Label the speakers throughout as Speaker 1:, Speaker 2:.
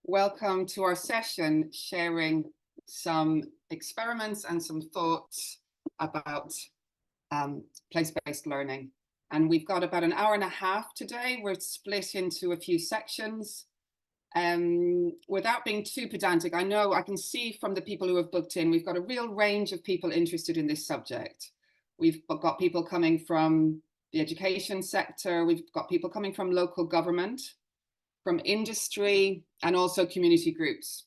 Speaker 1: Welcome to our session, sharing some experiments and some thoughts about place-based learning. And we've got about an hour and a half today. We're split into a few sections. Without being too pedantic, I know I can see from the people who have booked in, we've got a real range of people interested in this subject. We've got people coming from the education sector. We've got people coming from local government, from industry, and also community groups.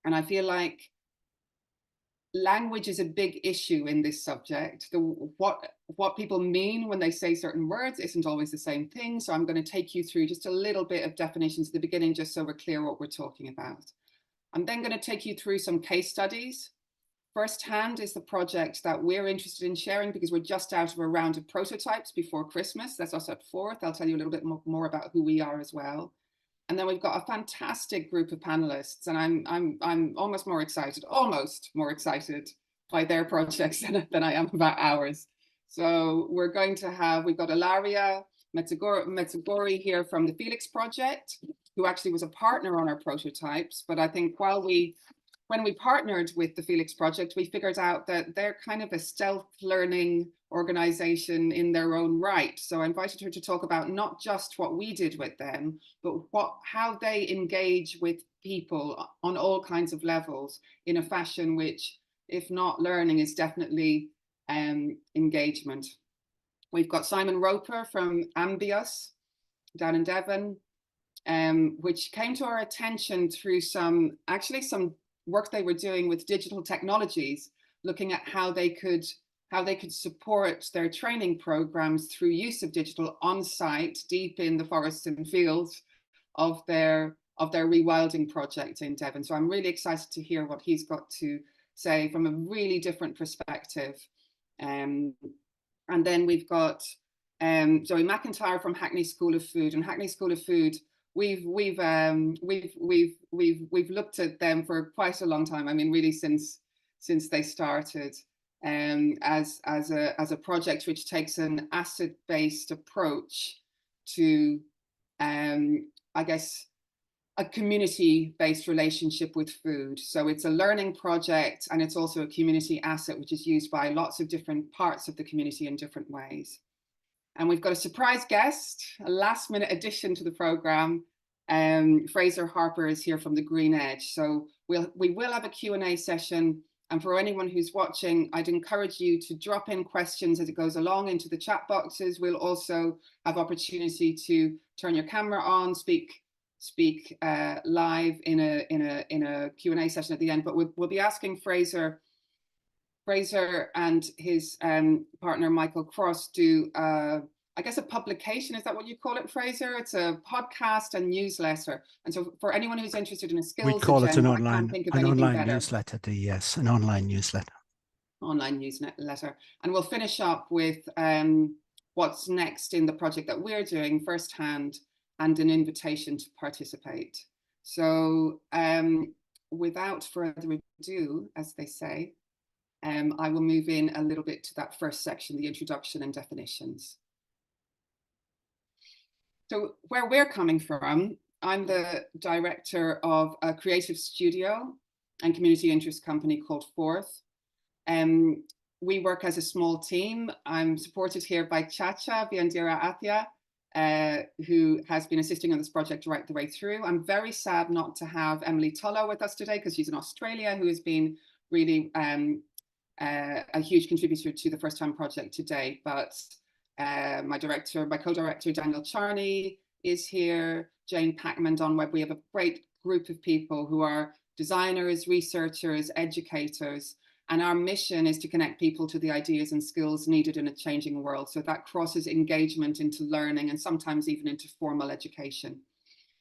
Speaker 1: And I feel like language is a big issue in this subject. What people mean when they say certain words isn't always the same thing. So I'm going to take you through just a little bit of definitions at the beginning, just so we're clear what we're talking about. I'm then going to take you through some case studies. Firsthand is the project that we're interested in sharing because we're just out of a round of prototypes before Christmas. That's us at Fourth. I'll tell you a little bit more about who we are as well. And then we've got a fantastic group of panelists, and I'm almost more excited by their projects than I am about ours. So we've got Ilaria Mezzogori here from the Felix project, who actually was a partner on our prototypes. But I think when we partnered with the Felix project, we figured out that they're kind of a stealth learning organization in their own right. So I invited her to talk about not just what we did with them, but how they engage with people on all kinds of levels in a fashion which, if not learning, is definitely engagement. We've got Simon Roper from Ambios down in Devon, which came to our attention through some work they were doing with digital technologies, looking at how they could support their training programs through use of digital on site, deep in the forests and fields of their rewilding project in Devon. So I'm really excited to hear what he's got to say from a really different perspective. And then we've got Zoe McIntyre from Hackney School of Food. And Hackney School of Food, we've looked at them for quite a long time. I mean, really since they started, as a project which takes an asset-based approach to, I guess, a community-based relationship with food. So it's a learning project, and it's also a community asset which is used by lots of different parts of the community in different ways. And we've got a surprise guest, a last-minute addition to the program. Fraser Harper is here from the Green Edge. So we will have a Q&A session. And for anyone who's watching, I'd encourage you to drop in questions as it goes along into the chat boxes. We'll also have opportunity to turn your camera on, speak live in a Q&A session at the end. But we'll be asking Fraser and his partner Michael Cross do I guess a publication. Is that what you call it, Fraser? It's a podcast and newsletter. And so for anyone who's interested in a skills
Speaker 2: we call
Speaker 1: agenda,
Speaker 2: it
Speaker 1: I can't think of anything
Speaker 2: online
Speaker 1: better.
Speaker 2: Newsletter. Yes, an online newsletter.
Speaker 1: Online newsletter. And we'll finish up with what's next in the project that we're doing firsthand and an invitation to participate. So without further ado, as they say, I will move in a little bit to that first section, the introduction and definitions. So where we're coming from, I'm the director of a creative studio and community interest company called Fourth. We work as a small team. I'm supported here by Chacha Viandira Athia, who has been assisting on this project right the way through. I'm very sad not to have Emily Tullow with us today because she's in Australia, who has been really a huge contributor to the First Time project today. But my co-director Daniel Charney is here, Jane Packman, Don Webb. We have a great group of people who are designers, researchers, educators, and our mission is to connect people to the ideas and skills needed in a changing world. So that crosses engagement into learning and sometimes even into formal education.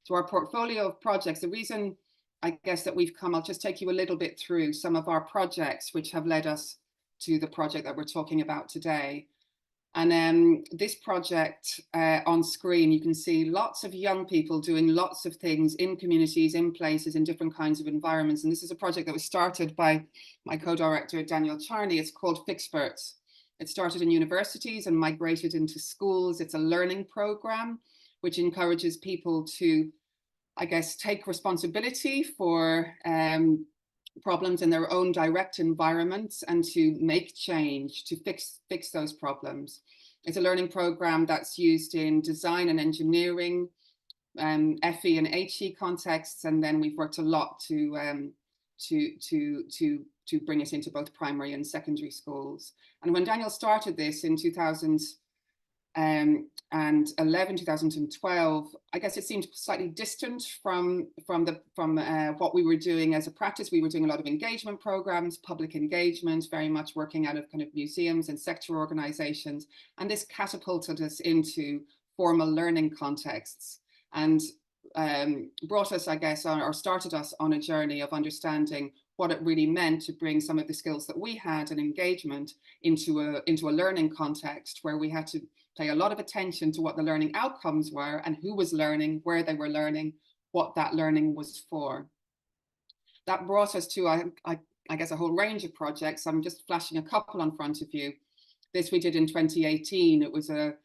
Speaker 1: So our portfolio of projects, the reason I guess that we've come, I'll just take you a little bit through some of our projects which have led us to the project that we're talking about today. And this project on screen, you can see lots of young people doing lots of things in communities, in places, in different kinds of environments. And this is a project that was started by my co-director, Daniel Charney. It's called Fixperts. It started in universities and migrated into schools. It's a learning program which encourages people to I guess, take responsibility for problems in their own direct environments and to make change, to fix those problems. It's a learning program that's used in design and engineering, FE and HE contexts, and then we've worked a lot to bring it into both primary and secondary schools. And when Daniel started this in 2011, 2012, I guess it seemed slightly distant from what we were doing as a practice. We were doing a lot of engagement programs, public engagement, very much working out of kind of museums and sector organizations. And this catapulted us into formal learning contexts and brought us, I guess, or started us on a journey of understanding what it really meant to bring some of the skills that we had in engagement into a learning context where we had to pay a lot of attention to what the learning outcomes were and who was learning, where they were learning, what that learning was for. That brought us to, I guess, a whole range of projects. I'm just flashing a couple in front of you. This we did in 2018. It was a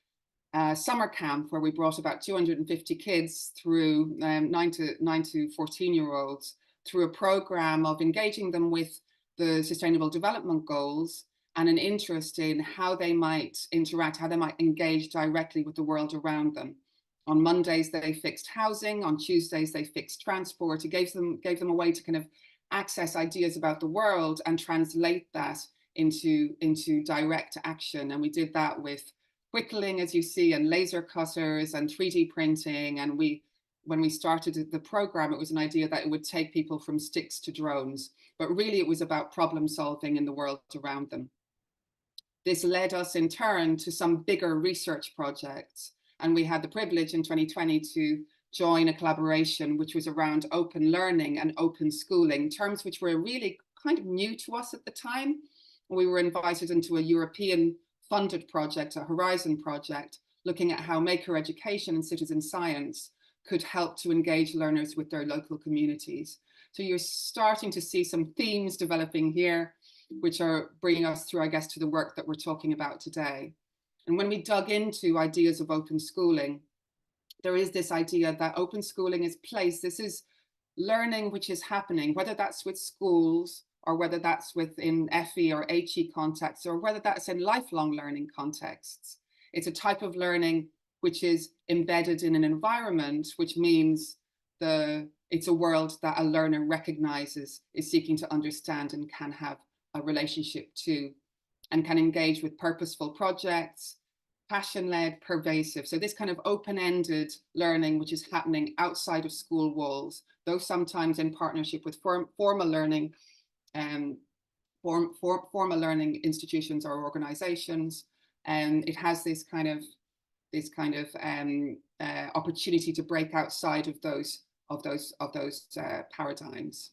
Speaker 1: summer camp where we brought about 250 kids through 9 to 14-year-olds through a program of engaging them with the Sustainable Development Goals and an interest in how they might interact, how they might engage directly with the world around them. On Mondays, they fixed housing. On Tuesdays, they fixed transport. It gave them a way to kind of access ideas about the world and translate that into direct action. And we did that with whittling, as you see, and laser cutters and 3D printing. And when we started the program, it was an idea that it would take people from sticks to drones, but really it was about problem solving in the world around them. This led us in turn to some bigger research projects. And we had the privilege in 2020 to join a collaboration which was around open learning and open schooling, terms which were really kind of new to us at the time. We were invited into a European funded project, a Horizon project, looking at how maker education and citizen science could help to engage learners with their local communities. So you're starting to see some themes developing here, which are bringing us through, I guess, to the work that we're talking about today. And when we dug into ideas of open schooling, there is this idea that open schooling is place. This is learning which is happening, whether that's with schools or whether that's within FE or HE contexts, or whether that's in lifelong learning contexts. It's a type of learning which is embedded in an environment, which means it's a world that a learner recognizes, is seeking to understand and can have a relationship to, and can engage with purposeful projects, passion-led, pervasive. So this kind of open-ended learning, which is happening outside of school walls, though sometimes in partnership with formal learning, formal learning institutions or organizations. And it has this kind of opportunity to break outside of those paradigms.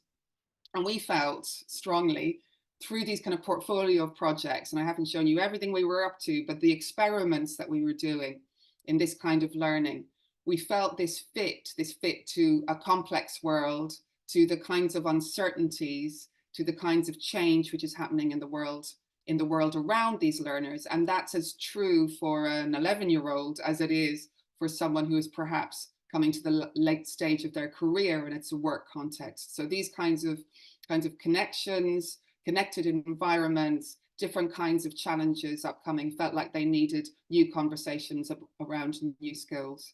Speaker 1: And we felt strongly through these kind of portfolio of projects, and I haven't shown you everything we were up to, but the experiments that we were doing in this kind of learning, we felt this fit to a complex world, to the kinds of uncertainties, to the kinds of change which is happening in the world around these learners. And that's as true for an 11-year-old as it is for someone who is perhaps coming to the late stage of their career and it's a work context. So these kinds of connections, connected environments, different kinds of challenges upcoming felt like they needed new conversations around new skills.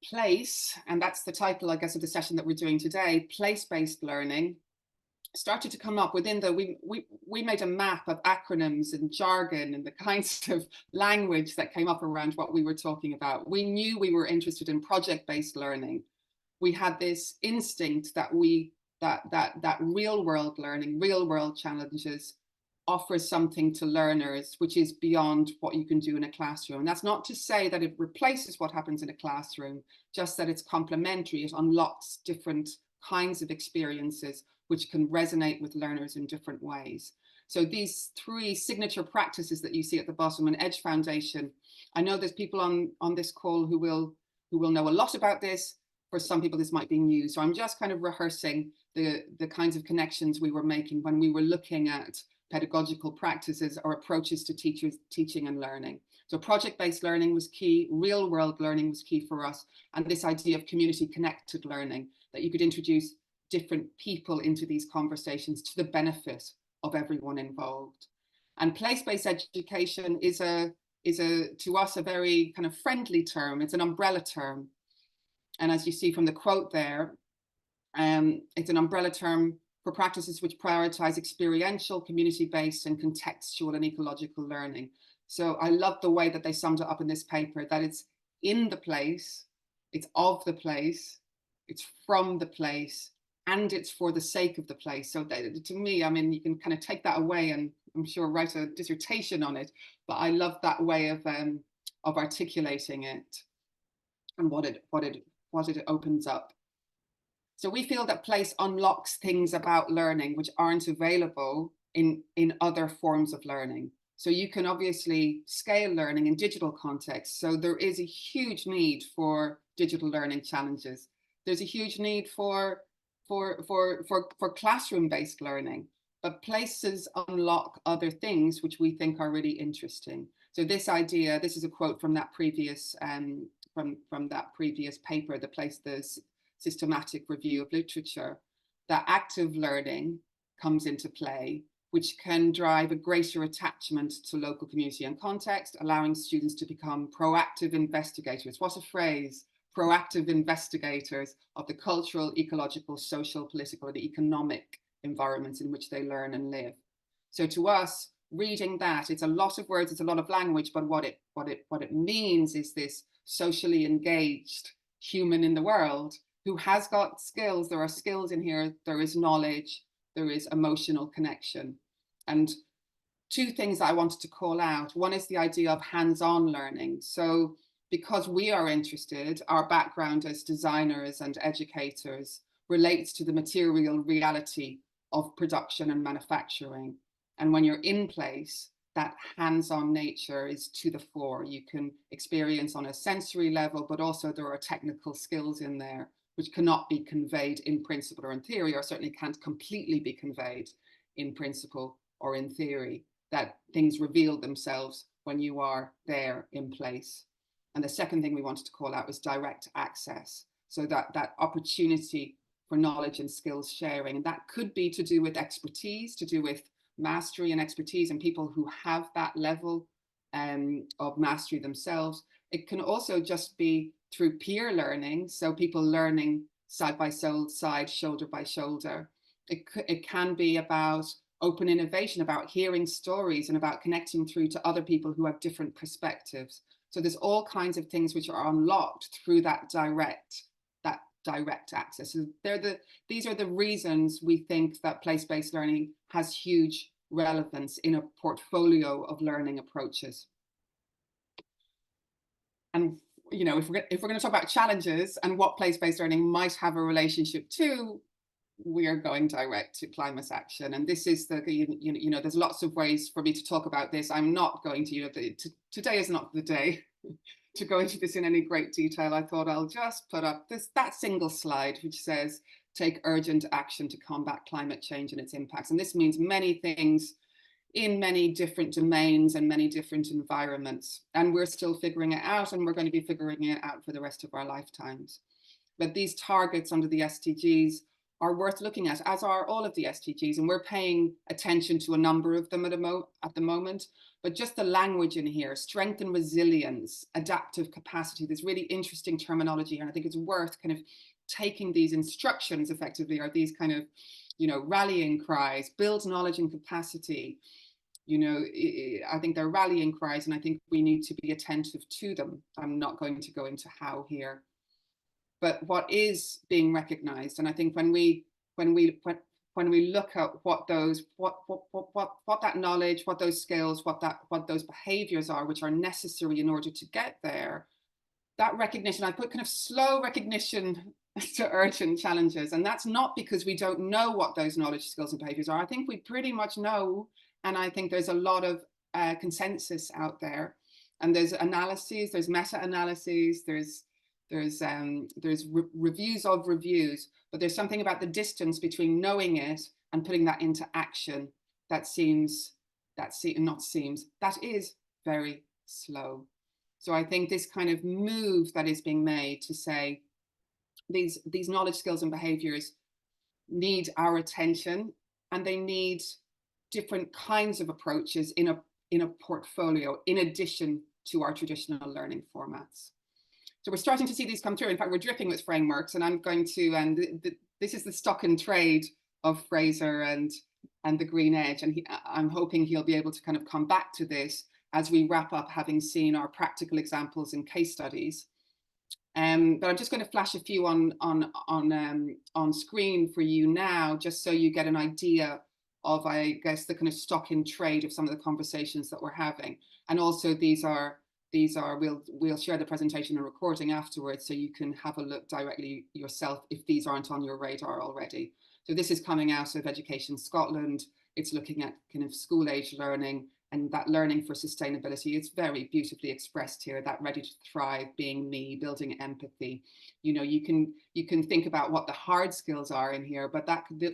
Speaker 1: Place, and that's the title, I guess, of the session that we're doing today, place-based learning, started to come up within we made a map of acronyms and jargon and the kinds of language that came up around what we were talking about. We knew we were interested in project-based learning. We had this instinct that that real world learning, real world challenges offers something to learners which is beyond what you can do in a classroom. And that's not to say that it replaces what happens in a classroom, just that it's complementary. It unlocks different kinds of experiences which can resonate with learners in different ways. So these 3 signature practices that you see at the bottom, an Edge Foundation, I know there's people on this call who will know a lot about this. For some people, this might be new. So I'm just kind of rehearsing the kinds of connections we were making when we were looking at pedagogical practices or approaches to teaching and learning. So project-based learning was key, real-world learning was key for us, and this idea of community-connected learning, that you could introduce different people into these conversations to the benefit of everyone involved. And place-based education is to us a very kind of friendly term. It's an umbrella term. And as you see from the quote there, it's an umbrella term for practices which prioritize experiential, community-based, and contextual and ecological learning. So I love the way that they summed it up in this paper, that it's in the place, it's of the place, it's from the place, and it's for the sake of the place. So that, to me, I mean, you can kind of take that away and I'm sure write a dissertation on it, but I love that way of articulating it and what it opens up. So we feel that place unlocks things about learning which aren't available in other forms of learning. So you can obviously scale learning in digital contexts. So there is a huge need for digital learning challenges. There's a huge need for classroom-based learning, but places unlock other things which we think are really interesting. So this idea, this is a quote from that previous from that previous paper, the systematic review of literature, that active learning comes into play, which can drive a greater attachment to local community and context, allowing students to become proactive investigators. What a phrase, proactive investigators of the cultural, ecological, social, political, and economic environments in which they learn and live. So to us, reading that, it's a lot of words, it's a lot of language, but what it means is this socially engaged human in the world who has got skills. There are skills in here, there is knowledge, there is emotional connection. And two things that I wanted to call out. One is the idea of hands-on learning. So because we are interested, our background as designers and educators relates to the material reality of production and manufacturing. And when you're in place, that hands-on nature is to the fore. You can experience on a sensory level, but also there are technical skills in there which cannot be conveyed in principle or in theory, or certainly can't completely be conveyed in principle or in theory, that things reveal themselves when you are there in place. And the second thing we wanted to call out was direct access. So that opportunity for knowledge and skills sharing, and that could be to do with expertise, to do with mastery and expertise and people who have that level of mastery themselves. It can also just be through peer learning, so people learning side by side, shoulder by shoulder. It can be about open innovation, about hearing stories and about connecting through to other people who have different perspectives. So there's all kinds of things which are unlocked through that direct access. So these are the reasons we think that place-based learning has huge relevance in a portfolio of learning approaches. And you know, if we're going to talk about challenges and what place-based learning might have a relationship to, we are going direct to climate action. And this is there's lots of ways for me to talk about this. I'm not going to, today is not the day to go into this in any great detail. I thought I'll just put up that single slide which says, take urgent action to combat climate change and its impacts. And this means many things in many different domains and many different environments. And we're still figuring it out, and we're going to be figuring it out for the rest of our lifetimes. But these targets under the SDGs are worth looking at, as are all of the SDGs, and we're paying attention to a number of them at the moment. But just the language in here, strength and resilience, adaptive capacity, there's really interesting terminology, and I think it's worth kind of taking these instructions effectively, or these kind of, rallying cries, build knowledge and capacity. I think they're rallying cries, and I think we need to be attentive to them. I'm not going to go into how here. But what is being recognized, and I think when we look at what that knowledge, what those skills, what those behaviors are, which are necessary in order to get there, that recognition, I put kind of slow recognition to urgent challenges. And that's not because we don't know what those knowledge, skills, and behaviors are. I think we pretty much know, and I think there's a lot of consensus out there. And there's analyses, there's meta-analyses, there's reviews of reviews, but there's something about the distance between knowing it and putting that into action that is very, slow. So I think this kind of move that is being made to say these knowledge, skills and behaviors need our attention, and they need different kinds of approaches in a portfolio in addition to our traditional learning formats. So we're starting to see these come through. In fact, we're dripping with frameworks, and I'm going to, and this is the stock and trade of Fraser and the Green Edge. And I'm hoping he'll be able to kind of come back to this as we wrap up, having seen our practical examples and case studies. But I'm just going to flash a few on screen for you now, just so you get an idea of, I guess, the kind of stock in trade of some of the conversations that we're having. And also we'll share the presentation and recording afterwards, so you can have a look directly yourself if these aren't on your radar already. So this is coming out of Education Scotland. It's looking at kind of school age learning and that learning for sustainability. It's very beautifully expressed here, that ready to thrive, being me, building empathy. You know, you can think about what the hard skills are in here, but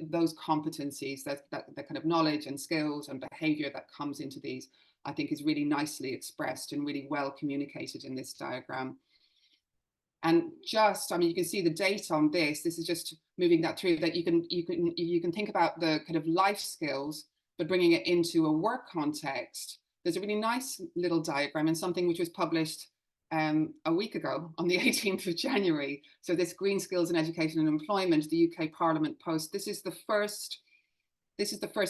Speaker 1: those competencies, that kind of knowledge and skills and behavior that comes into these, I think is really nicely expressed and really well communicated in this diagram. And just, I mean, you can see the date on this. This is just moving that through, that you can think about the kind of life skills, but bringing it into a work context. There's a really nice little diagram and something which was published a week ago on the 18th of January. So this Green Skills in Education and Employment, the UK Parliament Post. This is the first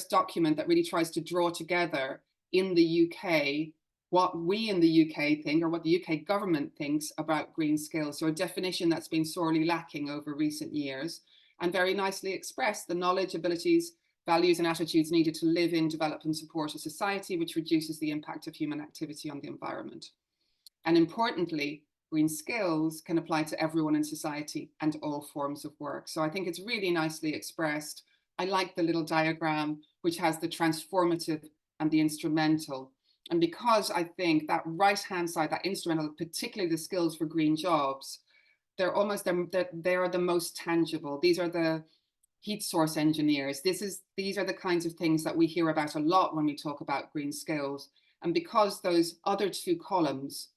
Speaker 1: document that really tries to draw together in the UK what we in the UK think, or what the UK government thinks about green skills. So a definition that's been sorely lacking over recent years, and very nicely expressed the knowledge, abilities, values and attitudes needed to live in, develop and support a society which reduces the impact of human activity on the environment. And importantly, green skills can apply to everyone in society and all forms of work. So I think it's really nicely expressed. I like the little diagram which has the transformative and the instrumental. And because I think that right-hand side, that instrumental, particularly the skills for green jobs, they are the most tangible. These are the heat source engineers. These are the kinds of things that we hear about a lot when we talk about green skills. And because those other two columns,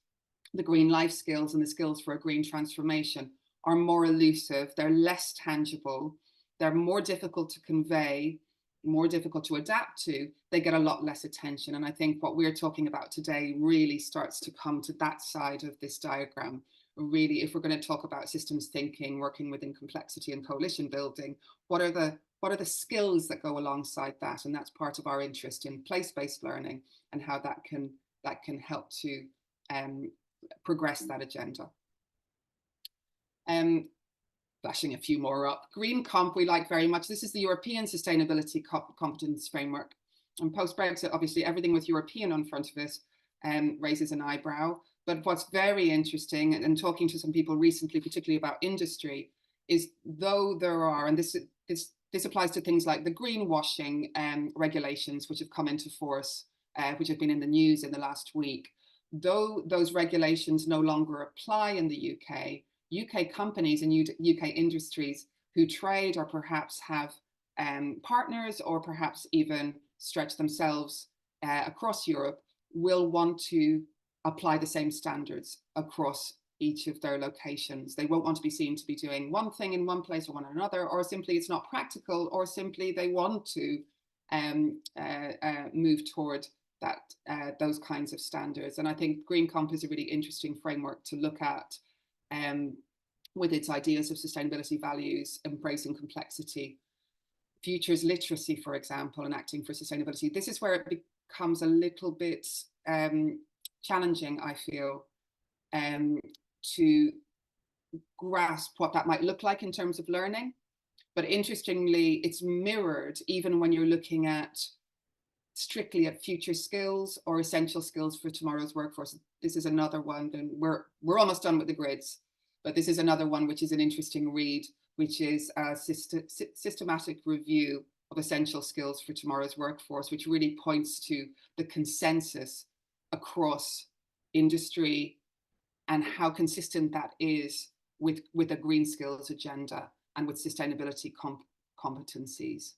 Speaker 1: the green life skills and the skills for a green transformation, are more elusive, they're less tangible, they're more difficult to convey, more difficult to adapt to, they get a lot less attention. And I think what we're talking about today really starts to come to that side of this diagram. Really, if we're going to talk about systems thinking, working within complexity and coalition building, what are the skills that go alongside that? And that's part of our interest in place-based learning and how that can help to progress that agenda. Flashing a few more up. Green Comp we like very much. This is the European Sustainability Competence Framework. And post-Brexit, obviously, everything with European on front of it raises an eyebrow. But what's very interesting, and talking to some people recently, particularly about industry, is though there are, and this applies to things like the greenwashing regulations, which have come into force, which have been in the news in the last week, though those regulations no longer apply in the UK companies and UK industries who trade or perhaps have partners or perhaps even stretch themselves across Europe will want to apply the same standards across each of their locations. They won't want to be seen to be doing one thing in one place or one in another, or simply it's not practical, or simply they want to move toward those kinds of standards. And I think Green Comp is a really interesting framework to look at with its ideas of sustainability values, embracing complexity, futures literacy, for example, and acting for sustainability. This is where it becomes a little bit challenging, I feel, to grasp what that might look like in terms of learning. But interestingly, it's mirrored even when you're looking at strictly at future skills or essential skills for tomorrow's workforce. This is another one, and we're almost done with the grids, but this is another one which is an interesting read, which is a systematic review of essential skills for tomorrow's workforce, which really points to the consensus across industry and how consistent that is with a green skills agenda and with sustainability competencies.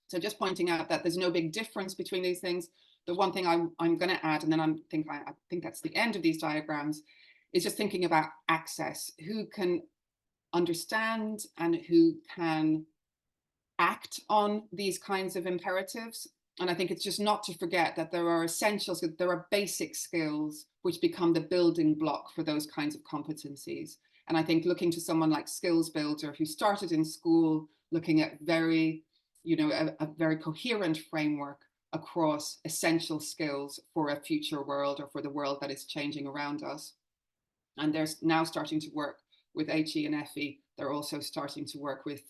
Speaker 1: So just pointing out that there's no big difference between these things, the one thing I'm going to add, and then I think that's the end of these diagrams, is just thinking about access. Who can understand and who can act on these kinds of imperatives? And I think it's just not to forget that there are essentials, there are basic skills which become the building block for those kinds of competencies. And I think looking to someone like Skills Builder, who started in school looking at very, a very coherent framework across essential skills for a future world, or for the world that is changing around us. And they're now starting to work with HE and FE. They're also starting to work with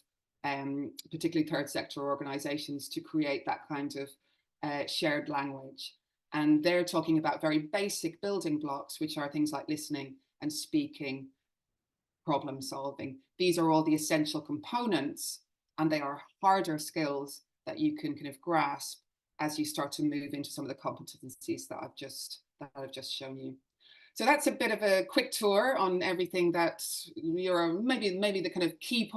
Speaker 1: particularly third sector organizations to create that kind of shared language. And they're talking about very basic building blocks, which are things like listening and speaking, problem solving. These are all the essential components, and they are harder skills that you can kind of grasp as you start to move into some of the competencies that I've just shown you. So that's a bit of a quick tour on everything that you're maybe the kind of key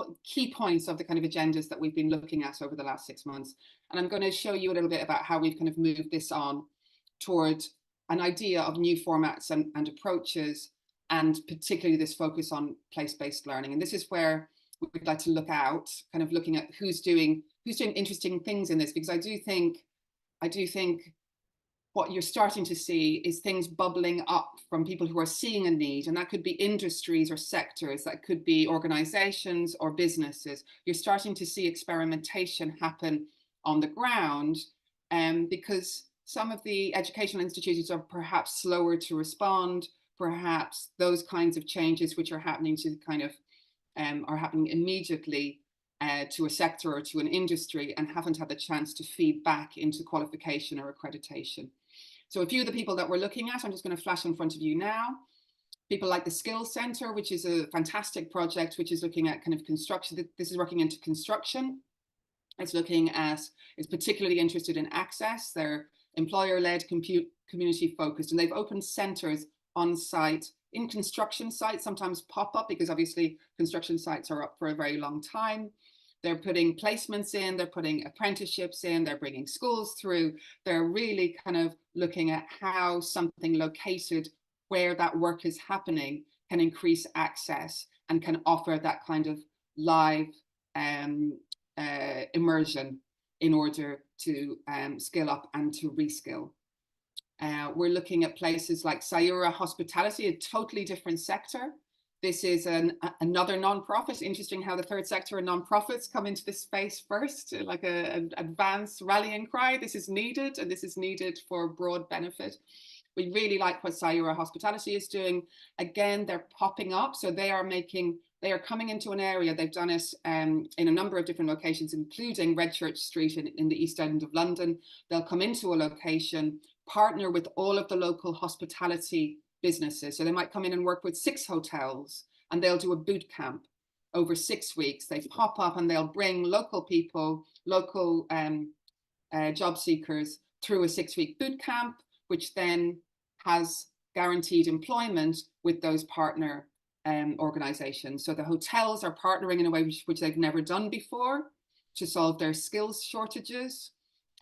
Speaker 1: points of the kind of agendas that we've been looking at over the last 6 months. And I'm going to show you a little bit about how we've kind of moved this on toward an idea of new formats and approaches, and particularly this focus on place-based learning. And this is where we'd like to look out, kind of looking at who's doing interesting things in this, because I do think what you're starting to see is things bubbling up from people who are seeing a need, and that could be industries or sectors, that could be organizations or businesses. You're starting to see experimentation happen on the ground, because some of the educational institutions are perhaps slower to respond. Perhaps those kinds of changes which are happening to kind of are happening immediately to a sector or to an industry, and haven't had the chance to feed back into qualification or accreditation. So a few of the people that we're looking at, I'm just going to flash in front of you now. People like the Skills Centre, which is a fantastic project, which is looking at kind of construction. This is working into construction. It's particularly interested in access. They're employer-led, community-focused, and they've opened centres on site in construction sites, sometimes pop up because obviously construction sites are up for a very long time. They're putting placements in, they're putting apprenticeships in, they're bringing schools through. They're really kind of looking at how something located where that work is happening can increase access and can offer that kind of live immersion in order to skill up and to reskill. We're looking at places like Sayura Hospitality, a totally different sector. This is another non-profit. Interesting how the third sector and non-profits come into this space first, like an advanced rallying cry. This is needed, and this is needed for broad benefit. We really like what Sayura Hospitality is doing. Again, they're popping up. So they are coming into an area. They've done it in a number of different locations, including Redchurch Street in the East End of London. They'll come into a location, partner with all of the local hospitality businesses. So they might come in and work with 6 hotels, and they'll do a boot camp over 6 weeks. They pop up and they'll bring local people, local job seekers through a 6-week boot camp, which then has guaranteed employment with those partner organizations. So the hotels are partnering in a way which they've never done before to solve their skills shortages.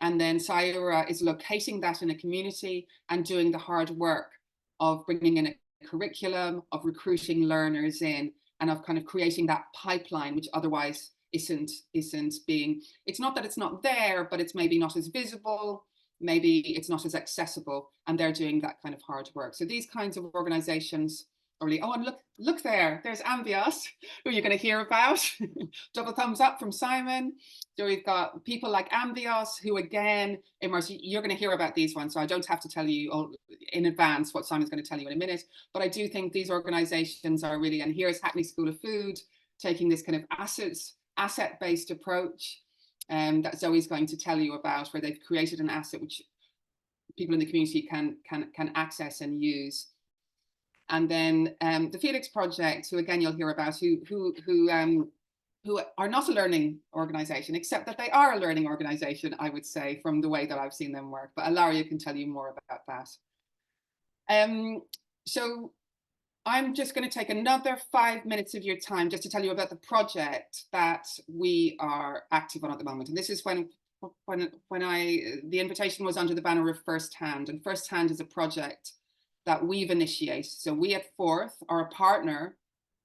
Speaker 1: And then Sayura is locating that in a community and doing the hard work of bringing in a curriculum, of recruiting learners in, and of kind of creating that pipeline, which otherwise isn't being, it's not that it's not there, but it's maybe not as visible, maybe it's not as accessible, and they're doing that kind of hard work. So these kinds of organizations are really, oh, and look there, there's Ambios, who you're going to hear about. Double thumbs up from Simon. So we've got people like Ambios, who again, you're going to hear about these ones, so I don't have to tell you all in advance what Simon's going to tell you in a minute, but I do think these organizations are really, and here's Hackney School of Food, taking this kind of asset-based approach that Zoe's going to tell you about, where they've created an asset which people in the community can access and use. And then the Felix project, who again you'll hear about, who are not a learning organization, except that they are a learning organization, I would say, from the way that I've seen them work. But Ilaria can tell you more about that. So I'm just going to take another 5 minutes of your time just to tell you about the project that we are active on at the moment. And this is when the invitation was under the banner of First Hand, and First Hand is a project that we've initiated. So we at Forth are a partner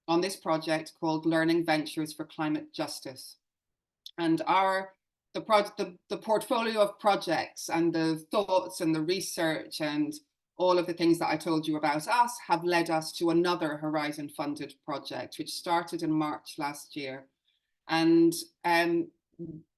Speaker 1: on this project called Learning Ventures for Climate Justice. And the portfolio of projects and the thoughts and the research and all of the things that I told you about us have led us to another Horizon funded project, which started in March last year. And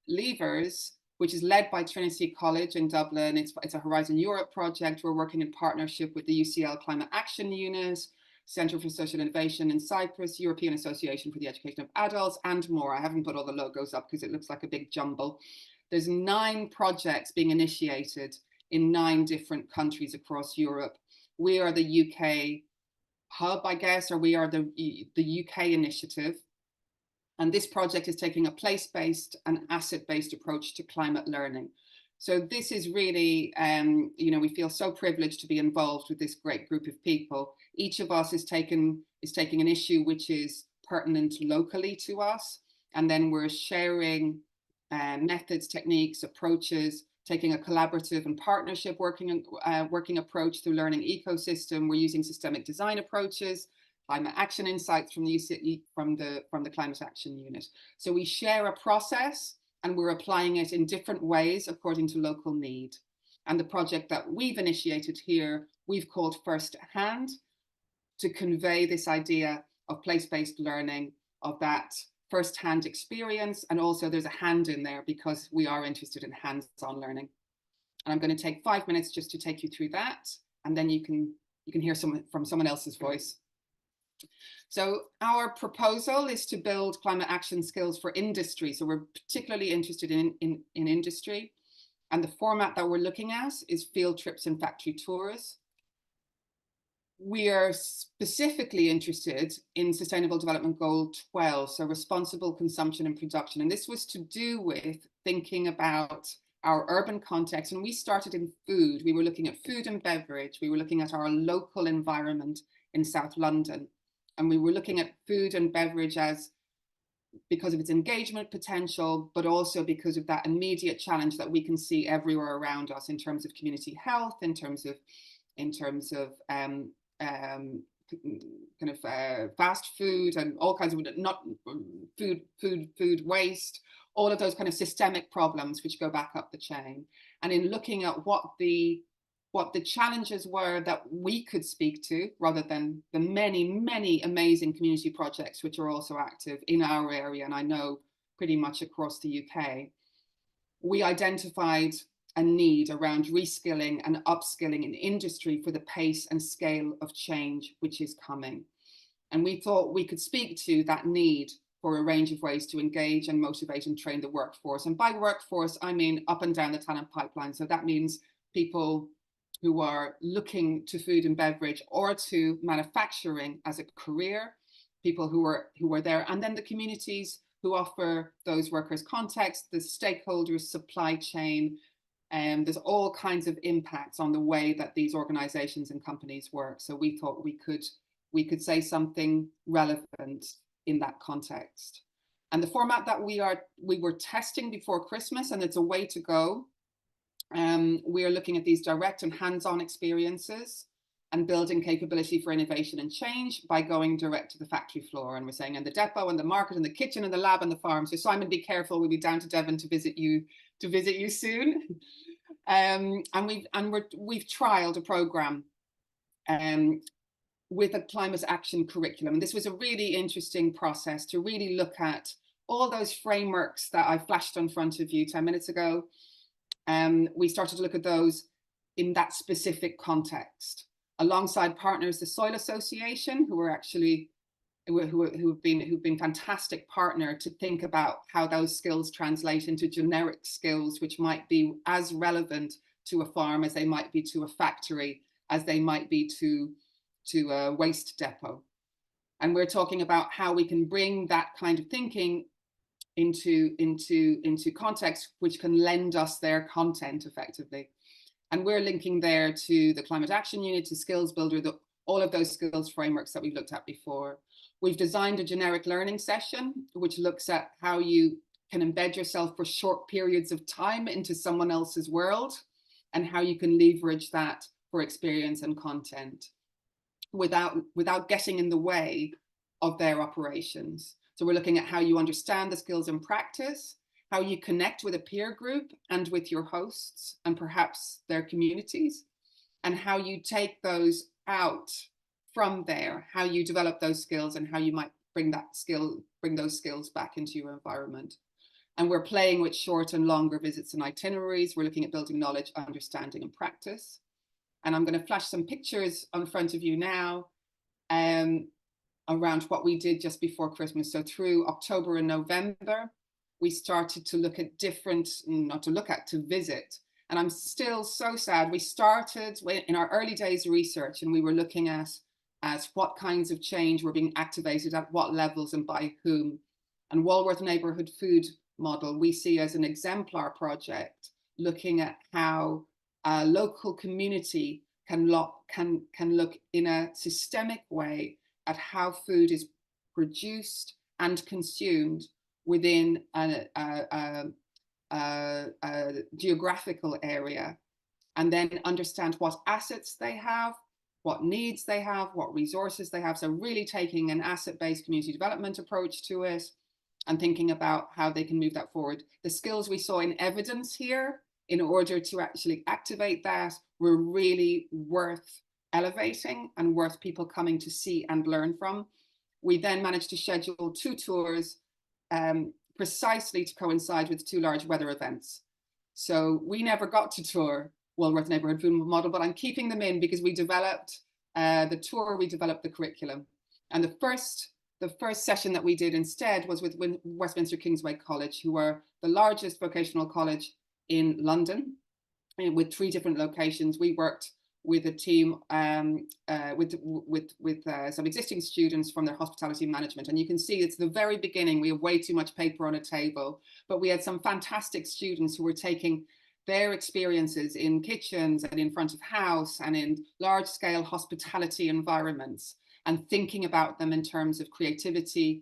Speaker 1: Levers, which is led by Trinity College in Dublin, it's a Horizon Europe project. We're working in partnership with the UCL Climate Action Unit, Centre for Social Innovation in Cyprus, European Association for the Education of Adults, and more. I haven't put all the logos up because it looks like a big jumble. There's 9 projects being initiated in 9 different countries across Europe. We are the UK hub, I guess, or we are the UK initiative. And this project is taking a place-based and asset-based approach to climate learning. So this is really, we feel so privileged to be involved with this great group of people. Each of us is taking an issue which is pertinent locally to us, and then we're sharing methods, techniques, approaches, taking a collaborative and partnership working approach through learning ecosystem. We're using systemic design approaches, climate action insights from the Climate Action Unit. So we share a process and we're applying it in different ways according to local need. And the project that we've initiated here, we've called First Hand, to convey this idea of place-based learning, of that first-hand experience. And also there's a hand in there because we are interested in hands-on learning. And I'm going to take 5 minutes just to take you through that. And then you can hear from someone else's voice. So our proposal is to build climate action skills for industry. So we're particularly interested in industry. And the format that we're looking at is field trips and factory tours. We are specifically interested in Sustainable Development Goal 12, so responsible consumption and production. And this was to do with thinking about our urban context. And we started in food. We were looking at food and beverage. We were looking at our local environment in South London. And we were looking at food and beverage as because of its engagement potential, but also because of that immediate challenge that we can see everywhere around us in terms of community health, in terms of fast food and all kinds of food waste, all of those kind of systemic problems which go back up the chain. And in looking at what the challenges were that we could speak to, rather than the many amazing community projects which are also active in our area, and I know pretty much across the UK, we identified a need around reskilling and upskilling in industry for the pace and scale of change which is coming. And we thought we could speak to that need for a range of ways to engage and motivate and train the workforce. And by workforce, I mean up and down the talent pipeline. So that means people who are looking to food and beverage or to manufacturing as a career, people who are there, and then the communities who offer those workers context, the stakeholders, supply chain, and there's all kinds of impacts on the way that these organizations and companies work. So we thought we could say something relevant in that context. And the format that we were testing before Christmas, and it's a way to go. We are looking at these direct and hands-on experiences and building capability for innovation and change by going direct to the factory floor. And we're saying in the depot and the market and the kitchen and the lab and the farm. So Simon, be careful, we'll be down to Devon to visit you soon. And we've trialed a program with a climate action curriculum. And this was a really interesting process to really look at all those frameworks that I flashed in front of you 10 minutes ago. We started to look at those in that specific context, alongside partners, the Soil Association, who've been fantastic partner to think about how those skills translate into generic skills, which might be as relevant to a farm as they might be to a factory, as they might be to a waste depot. And we're talking about how we can bring that kind of thinking into context which can lend us their content effectively. And we're linking there to the Climate Action Unit, to Skills Builder, all of those skills frameworks that we've looked at before. We've designed a generic learning session which looks at how you can embed yourself for short periods of time into someone else's world, and how you can leverage that for experience and content without getting in the way of their operations. So we're looking at how you understand the skills in practice, how you connect with a peer group and with your hosts and perhaps their communities, and how you take those out from there, how you develop those skills and how you might bring those skills back into your environment. And we're playing with short and longer visits and itineraries. We're looking at building knowledge, understanding, and practice. And I'm going to flash some pictures on front of you now around what we did just before Christmas. So through October and November, we started to look at to visit. And I'm still so sad. We started in our early days research, and we were looking at what kinds of change were being activated at what levels and by whom. And Walworth Neighbourhood Food Model we see as an exemplar project, looking at how a local community can look in a systemic way at how food is produced and consumed within a geographical area, and then understand what assets they have, what needs they have, what resources they have. So really taking an asset-based community development approach to it and thinking about how they can move that forward. The skills we saw in evidence here in order to actually activate that were really worth elevating and worth people coming to see and learn from. We then managed to schedule 2 tours precisely to coincide with 2 large weather events. So we never got to tour Walworth Neighbourhood Food Model, but I'm keeping them in because we developed the tour, we developed the curriculum. And the first session that we did instead was with Westminster Kingsway College, who are the largest vocational college in London, with 3 different locations. We worked with a team with some existing students from their hospitality management. And you can see it's the very beginning. We have way too much paper on a table, but we had some fantastic students who were taking their experiences in kitchens and in front of house and in large scale hospitality environments and thinking about them in terms of creativity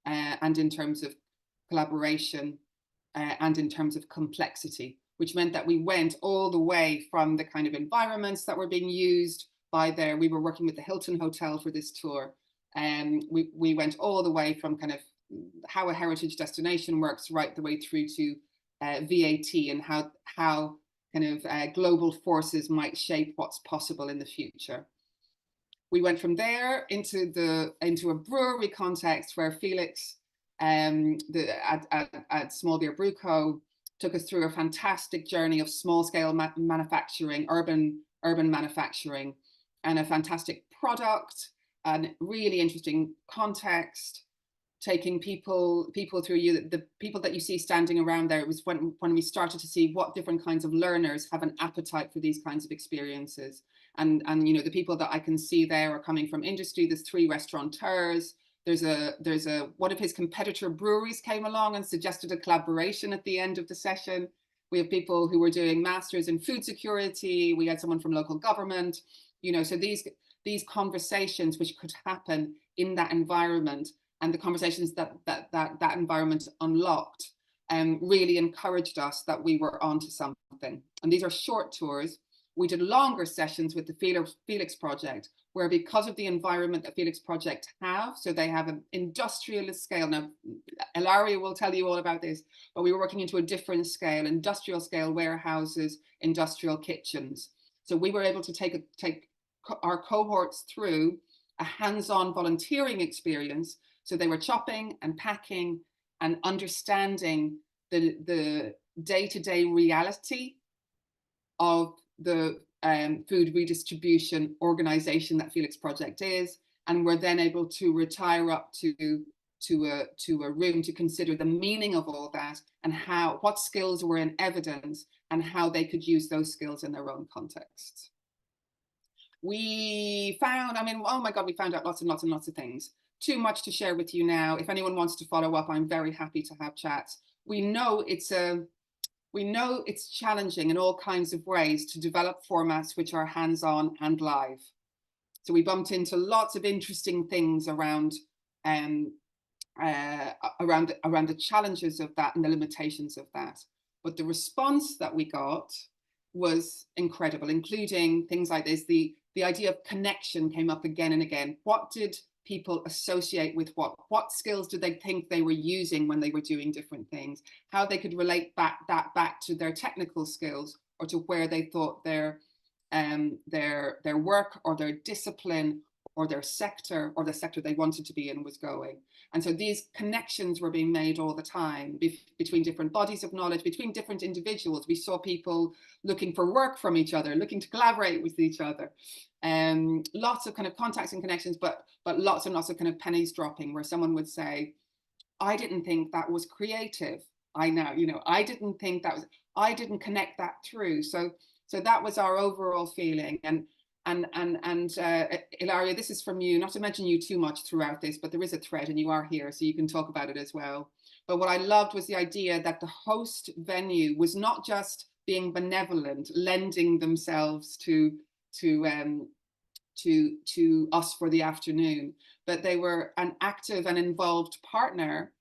Speaker 1: and in terms of collaboration and in terms of complexity, which meant that we went all the way from the kind of environments that were being used by we were working with the Hilton Hotel for this tour. And we went all the way from kind of how a heritage destination works right the way through to VAT and how kind of global forces might shape what's possible in the future. We went from there into a brewery context where Felix at Small Beer Brew Co. took us through a fantastic journey of small scale manufacturing, urban manufacturing, and a fantastic product and really interesting context, taking people through the people that you see standing around there. It was when we started to see what different kinds of learners have an appetite for these kinds of experiences. And you know, the people that I can see there are coming from industry. There's 3 restaurateurs. There's one of his competitor breweries came along and suggested a collaboration at the end of the session. We have people who were doing masters in food security. We had someone from local government, you know, so these conversations which could happen in that environment and the conversations that environment unlocked really encouraged us that we were onto something. And these are short tours. We did longer sessions with the Felix project, where because of the environment that Felix project have, so they have an industrialist scale. Now, Ilaria will tell you all about this, but we were working into a different scale, industrial scale warehouses, industrial kitchens. So we were able to take our cohorts through a hands-on volunteering experience. So they were chopping and packing and understanding the day-to-day reality of the food redistribution organization that Felix Project is, and were then able to retire up to a room to consider the meaning of all that and what skills were in evidence and how they could use those skills in their own contexts. We found, oh my God, we found out lots and lots and lots of things. Too much to share with you now. If anyone wants to follow up, I'm very happy to have chats. We know it's challenging in all kinds of ways to develop formats which are hands-on and live. So we bumped into lots of interesting things around around the challenges of that and the limitations of that. But the response that we got was incredible, including things like this. The idea of connection came up again and again. What did people associate with what? What skills did they think they were using when they were doing different things? How they could relate that back to their technical skills, or to where they thought their work or their discipline or their sector or the sector they wanted to be in was going. And so these connections were being made all the time between different bodies of knowledge, between different individuals. We saw people looking for work from each other, looking to collaborate with each other. Lots of kind of contacts and connections, but lots and lots of kind of pennies dropping, where someone would say, I didn't think that was creative. I didn't think that was, I didn't connect that through. So that was our overall feeling. And Ilaria, this is from you, not to mention you too much throughout this, but there is a thread and you are here, so you can talk about it as well. But what I loved was the idea that the host venue was not just being benevolent, lending themselves to us for the afternoon, but they were an active and involved partner.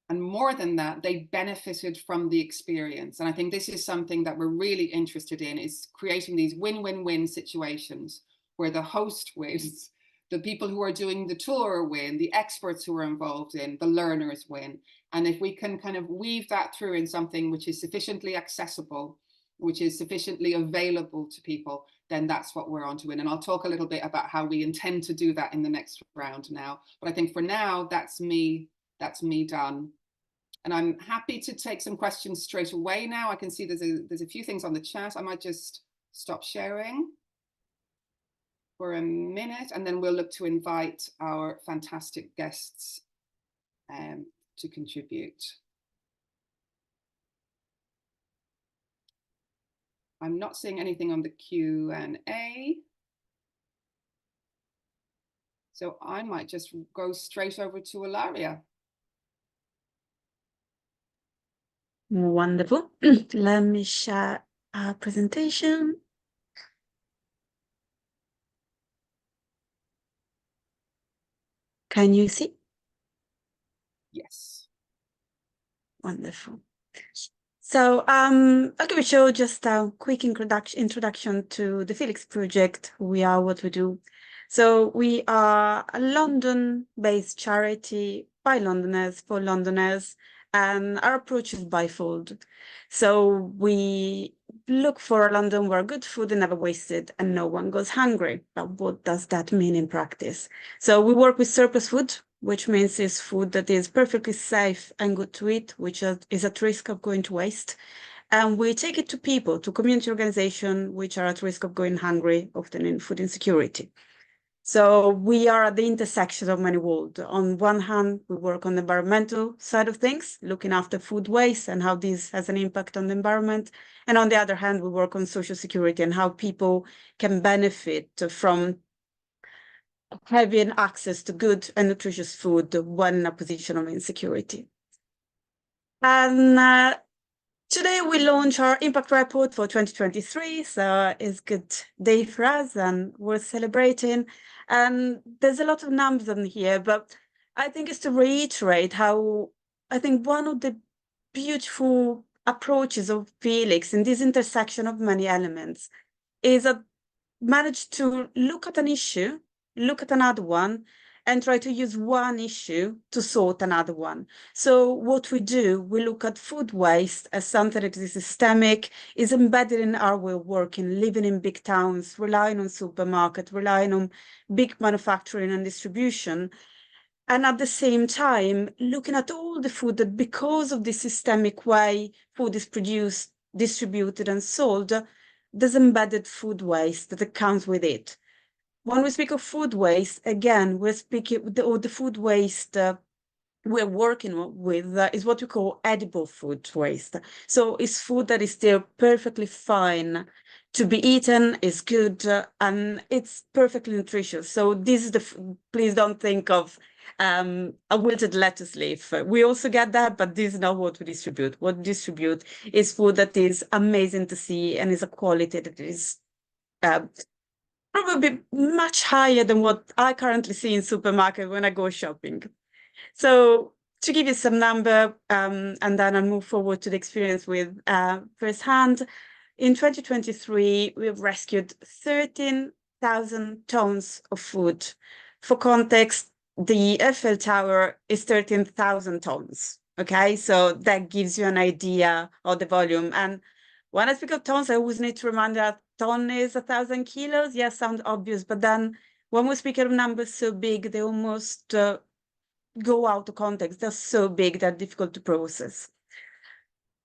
Speaker 1: And more than that, they benefited from the experience. And I think this is something that we're really interested in, is creating these win-win-win situations where the host wins, the people who are doing the tour win, the experts who are involved in, the learners win. And if we can kind of weave that through in something which is sufficiently accessible, which is sufficiently available to people, then that's what we're on to win. And I'll talk a little bit about how we intend to do that in the next round now. But I think for now, that's me done. And I'm happy to take some questions straight away now. I can see there's a few things on the chat. I might just stop sharing for a minute, and then we'll look to invite our fantastic guests to contribute. I'm not seeing anything on the Q&A. So I might just go straight over to Ilaria.
Speaker 3: Wonderful. Let me share our presentation. Can you see?
Speaker 1: Yes.
Speaker 3: Wonderful. So I'll give a show just a quick introduction to the Felix project, who we are, what we do. So we are a London-based charity by Londoners, for Londoners, and our approach is bifold. So we look for a London where good food is never wasted and no one goes hungry. But what does that mean in practice? So we work with surplus food, which means it's food that is perfectly safe and good to eat, which is at risk of going to waste. And we take it to people, to community organizations, which are at risk of going hungry, often in food insecurity. So we are at the intersection of many worlds. On one hand, we work on the environmental side of things, looking after food waste and how this has an impact on the environment. And on the other hand, we work on social security and how people can benefit from having access to good and nutritious food when in a position of insecurity. And today we launch our impact report for 2023, so it's a good day for us and we're celebrating. And there's a lot of numbers on here, but I think it's to reiterate how I think one of the beautiful approaches of Felix in this intersection of many elements is that manage to look at an issue, look at another one, and try to use one issue to sort another one. So what we do, we look at food waste as something that is systemic, is embedded in our way of working, living in big towns, relying on supermarkets, relying on big manufacturing and distribution. And at the same time, looking at all the food that, because of the systemic way food is produced, distributed, and sold, there's embedded food waste that comes with it. When we speak of food waste, again, we're speaking the food waste we're working with is what we call edible food waste. So it's food that is still perfectly fine to be eaten, is good, and it's perfectly nutritious. So this is please don't think of a wilted lettuce leaf. We also get that, but this is not what we distribute. What we distribute is food that is amazing to see and is a quality that is probably much higher than what I currently see in supermarket when I go shopping. So to give you some number, and then I'll move forward to the experience with firsthand. In 2023, we've rescued 13,000 tons of food. For context, the Eiffel Tower is 13,000 tons. Okay, so that gives you an idea of the volume. And when I speak of tons, I always need to remind that ton is 1,000 kilos. Yes, sounds obvious, but then when we speak of numbers so big, they almost go out of context. They're so big, they're difficult to process.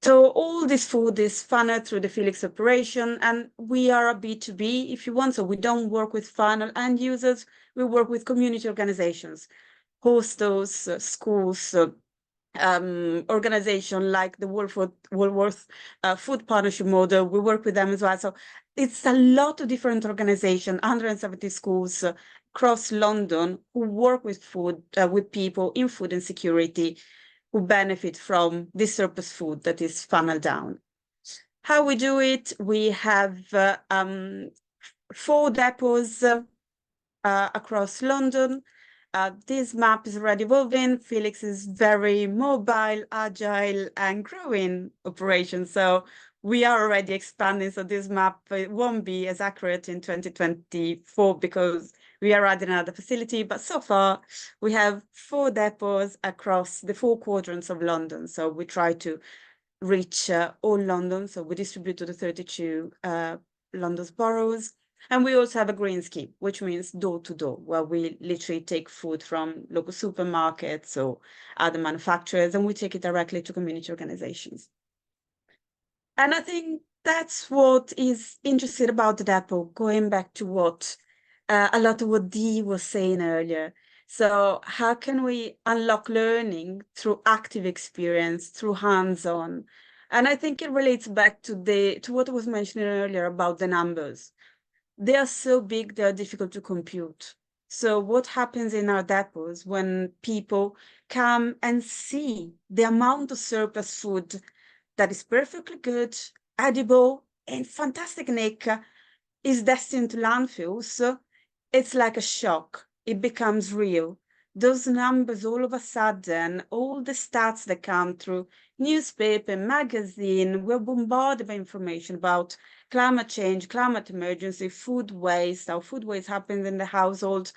Speaker 3: So all this food is funneled through the Felix operation, and we are a B2B, if you want. So we don't work with final end users. We work with community organizations, hostels, schools, organization like the Woolworth Food Partnership Model. We work with them as well. So it's a lot of different organizations, 170 schools across London who work with food, with people in food insecurity who benefit from this surplus food that is funneled down. How we do it, we have 4 depots across London. This map is already evolving. Felix is very mobile, agile, and growing operation. So we are already expanding. So this map won't be as accurate in 2024 because we are adding another facility. But so far, we have 4 depots across the 4 quadrants of London. So we try to reach all London. So we distribute to the 32 London's boroughs. And we also have a green scheme, which means door to door, where we literally take food from local supermarkets or other manufacturers, and we take it directly to community organizations. And I think that's what is interesting about the depot, going back to what a lot of what Dee was saying earlier. So how can we unlock learning through active experience, through hands-on? And I think it relates back to what I was mentioning earlier about the numbers. They are so big, they are difficult to compute. So what happens in our depots when people come and see the amount of surplus food that is perfectly good, edible, and fantastic nick is destined to landfills, it's like a shock. It becomes real. Those numbers, all of a sudden, all the stats that come through newspaper, magazine, we're bombarded by information about climate change, climate emergency, food waste, how food waste happens in the household.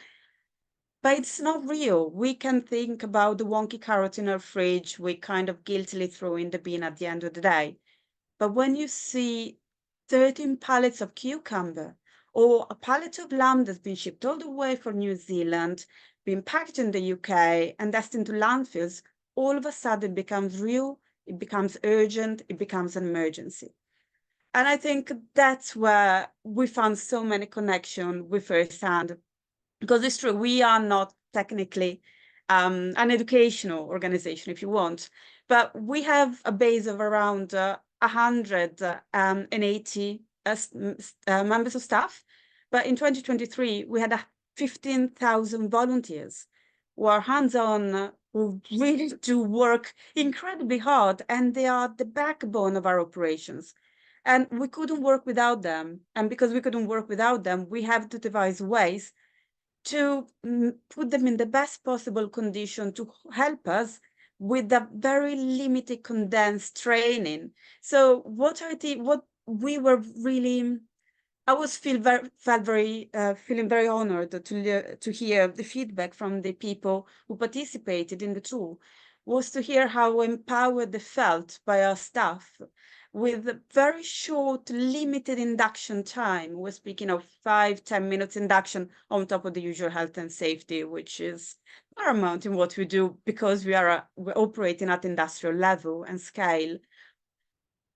Speaker 3: But it's not real. We can think about the wonky carrot in our fridge, we kind of guiltily throw in the bin at the end of the day. But when you see 13 pallets of cucumber, or a pallet of lamb that's been shipped all the way from New Zealand, been packed in the UK and destined to landfills, all of a sudden it becomes real, it becomes urgent, it becomes an emergency. And I think that's where we found so many connections with firsthand, because it's true, we are not technically an educational organization, if you want, but we have a base of around 180 members of staff. But in 2023, we had 15,000 volunteers who are hands-on, who really do work incredibly hard, and they are the backbone of our operations. And we couldn't work without them. And because we couldn't work without them, we have to devise ways to put them in the best possible condition to help us with a very limited, condensed training. So what we were really, I was feeling very honored to hear the feedback from the people who participated in the tool, was to hear how empowered they felt by our staff with a very short, limited induction time. We're speaking of 5-10 minutes induction on top of the usual health and safety, which is paramount in what we do because we're operating at industrial level and scale.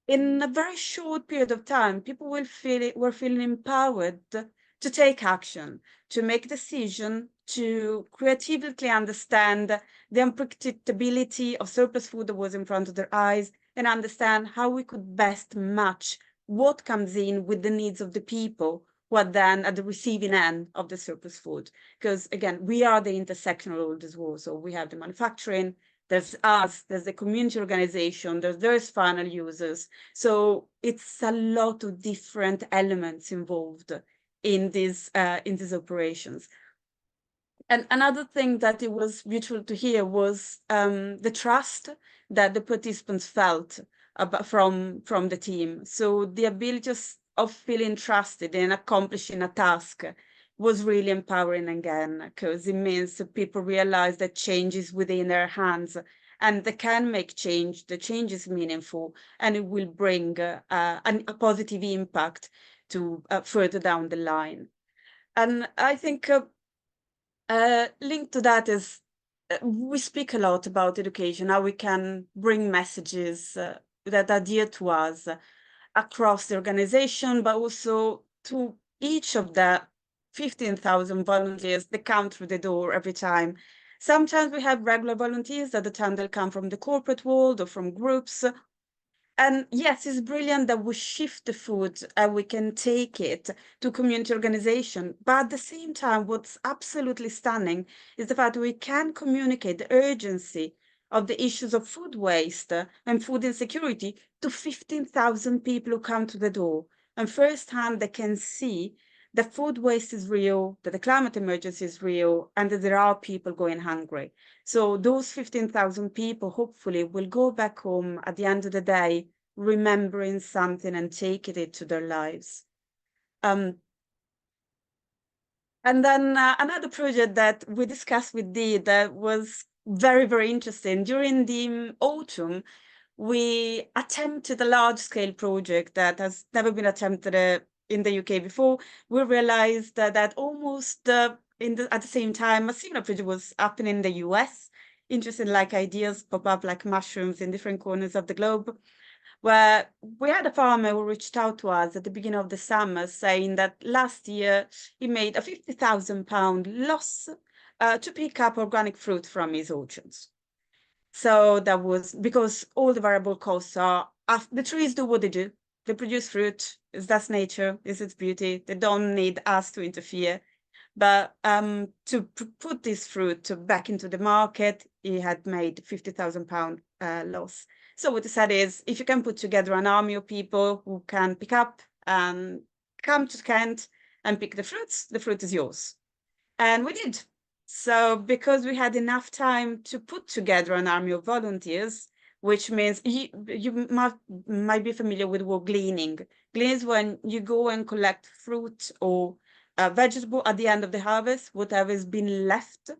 Speaker 3: In a very short period of time, people were feeling empowered to take action, to make decisions, to creatively understand the unpredictability of surplus food that was in front of their eyes, and understand how we could best match what comes in with the needs of the people who are then at the receiving end of the surplus food. Because again, we are the intersection of all this war. So we have the manufacturing, there's us, there's the community organization, there's final users. So it's a lot of different elements involved in these operations. And another thing that it was beautiful to hear was the trust that the participants felt from the team. So the ability of feeling trusted in accomplishing a task was really empowering again, because it means that people realize that change is within their hands and they can make change. The change is meaningful and it will bring a positive impact to further down the line. And I think linked to that is we speak a lot about education, how we can bring messages that are dear to us across the organization, but also to each of the 15,000 volunteers that come through the door every time. Sometimes we have regular volunteers, at the time they'll come from the corporate world or from groups. And yes, it's brilliant that we shift the food and we can take it to community organization. But at the same time, what's absolutely stunning is the fact that we can communicate the urgency of the issues of food waste and food insecurity to 15,000 people who come to the door. And firsthand, they can see that food waste is real, that the climate emergency is real, and that there are people going hungry. So those 15,000 people hopefully will go back home at the end of the day, remembering something and taking it to their lives. And then another project that we discussed with Dee that was very, very interesting. During the autumn, we attempted a large-scale project that has never been attempted in the UK before. We realized that almost at the same time, a similar project was happening in the US. Interesting, like ideas pop up like mushrooms in different corners of the globe, where we had a farmer who reached out to us at the beginning of the summer saying that last year he made a £50,000 loss to pick up organic fruit from his orchards. So that was because all the variable costs are, the trees do what they do. They produce fruit. That's nature. It's its beauty. They don't need us to interfere. But to put this fruit back into the market, he had made £50,000 loss. So what he said is, if you can put together an army of people who can pick up and come to Kent and pick the fruit is yours. And we did. So because we had enough time to put together an army of volunteers, which means you might be familiar with the word gleaning. Gleaning is when you go and collect fruit or vegetable at the end of the harvest, whatever has been left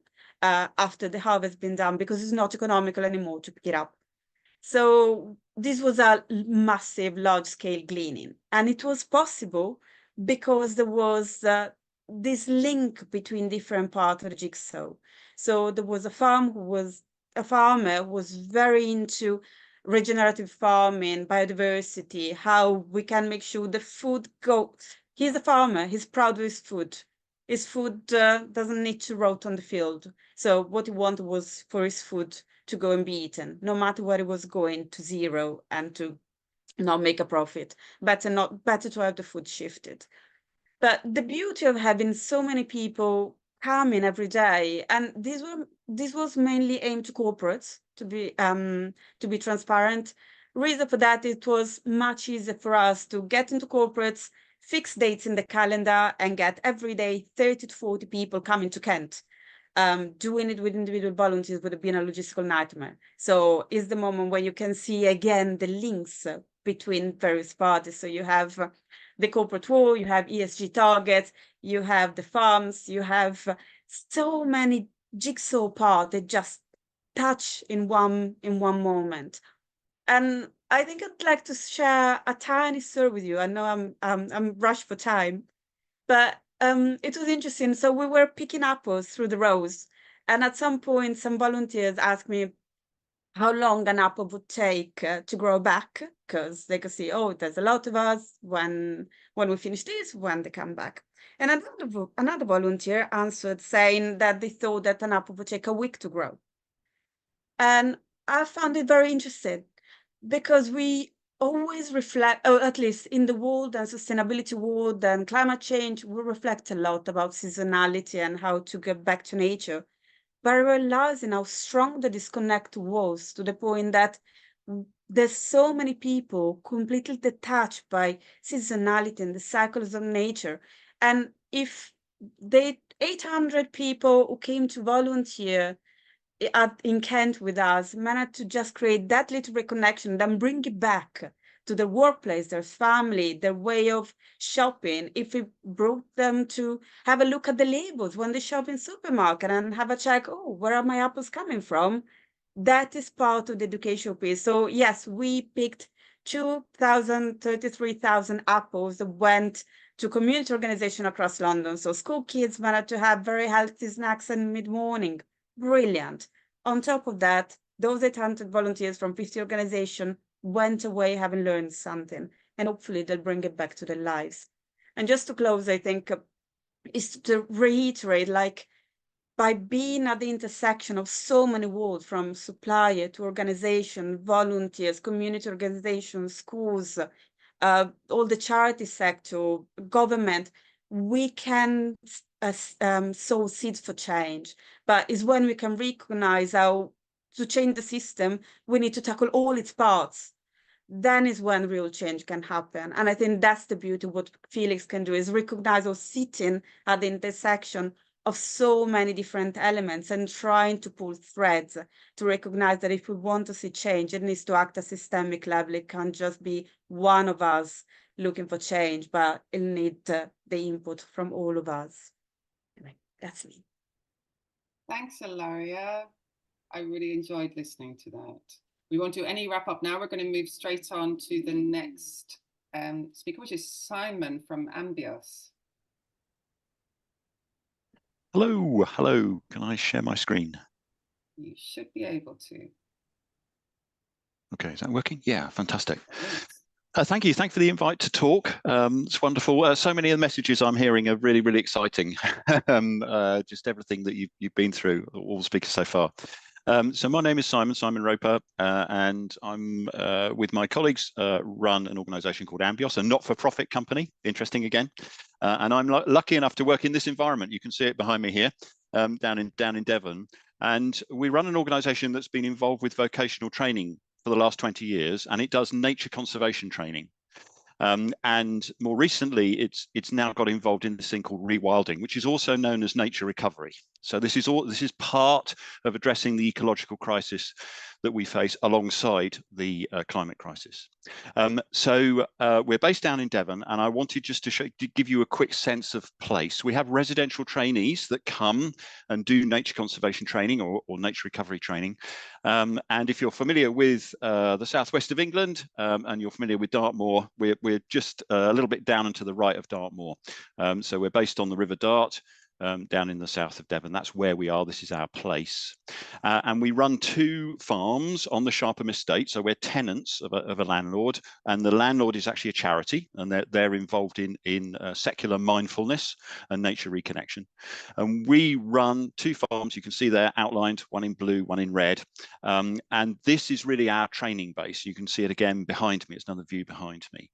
Speaker 3: after the harvest has been done, because it's not economical anymore to pick it up. So this was a massive, large-scale gleaning. And it was possible because there was this link between different parts of the jigsaw. So there was a farmer who was very into regenerative farming, biodiversity, how we can make sure the food go. He's a farmer, he's proud of his food. His food doesn't need to rot on the field. So what he wanted was for his food to go and be eaten, no matter where it was going, to zero and to not make a profit. Better to have the food shifted. But the beauty of having so many people coming every day, and this was mainly aimed to corporates, to be transparent. Reason for that, it was much easier for us to get into corporates, fix dates in the calendar, and get every day 30 to 40 people coming to Kent. Doing it with individual volunteers would have been a logistical nightmare. So it's the moment when you can see again the links between various parties. So you have the corporate world, you have ESG targets, you have the farms, you have so many jigsaw parts that just touch in one moment. And I think I'd like to share a tiny story with you. I know I'm rushed for time, but it was interesting. So we were picking apples through the rows, and at some point, some volunteers asked me how long an apple would take to grow back, because they could see, oh, there's a lot of us when we finish this, when they come back. And another volunteer answered saying that they thought that an apple would take a week to grow. And I found it very interesting because we always reflect, or at least in the world and sustainability world and climate change, we reflect a lot about seasonality and how to get back to nature. But I realizing how strong the disconnect was, to the point that there's so many people completely detached by seasonality and the cycles of nature. And if they 800 people who came to volunteer in Kent with us managed to just create that little reconnection, then bring it back to their workplace, their family, their way of shopping. If we brought them to have a look at the labels when they shop in supermarket and have a check, oh, where are my apples coming from? That is part of the educational piece. So yes, we picked 33,000 apples that went to community organization across London. So school kids managed to have very healthy snacks in mid-morning. Brilliant. On top of that, those 800 volunteers from 50 organizations went away having learned something, and hopefully they'll bring it back to their lives. And just to close, I think, is to reiterate, like, by being at the intersection of so many worlds, from supplier to organization, volunteers, community organizations, schools, all the charity sector, government, we can sow seeds for change. But it's when we can recognize how to change the system, we need to tackle all its parts. Then is when real change can happen. And I think that's the beauty of what Felix can do, is recognize or sitting at the intersection of so many different elements and trying to pull threads to recognize that if we want to see change, it needs to act at systemic level. It can't just be one of us looking for change, but it needs the input from all of us. Anyway, that's me.
Speaker 1: Thanks, Ilaria. I really enjoyed listening to that. We won't do any wrap up now. We're going to move straight on to the next speaker, which is Simon from Ambios.
Speaker 4: Hello, hello. Can I share my screen?
Speaker 1: You should be able to.
Speaker 4: Okay, is that working? Yeah, fantastic. Thank you. Thanks for the invite to talk. It's wonderful. So many of the messages I'm hearing are really, really exciting. Just everything that you've been through, all the speakers so far. So my name is Simon Roper, and I'm with my colleagues run an organisation called Ambios, a not-for-profit company. Interesting again, and I'm lucky enough to work in this environment. You can see it behind me here, down in Devon, and we run an organisation that's been involved with vocational training for the last 20 years, and it does nature conservation training. And more recently, it's now got involved in this thing called rewilding, which is also known as nature recovery. So this is part of addressing the ecological crisis that we face alongside the climate crisis. So we're based down in Devon, and I wanted just to give you a quick sense of place. We have residential trainees that come and do nature conservation training or nature recovery training. And if you're familiar with the southwest of England and you're familiar with Dartmoor, we're just a little bit down and to the right of Dartmoor. So we're based on the River Dart. Down in the south of Devon. That's where we are. This is our place. And we run 2 farms on the Harper estate. So we're tenants of a landlord, and the landlord is actually a charity, and they're involved in secular mindfulness and nature reconnection. And we run 2 farms. You can see they're outlined, one in blue, one in red. And this is really our training base. You can see it again behind me. It's another view behind me.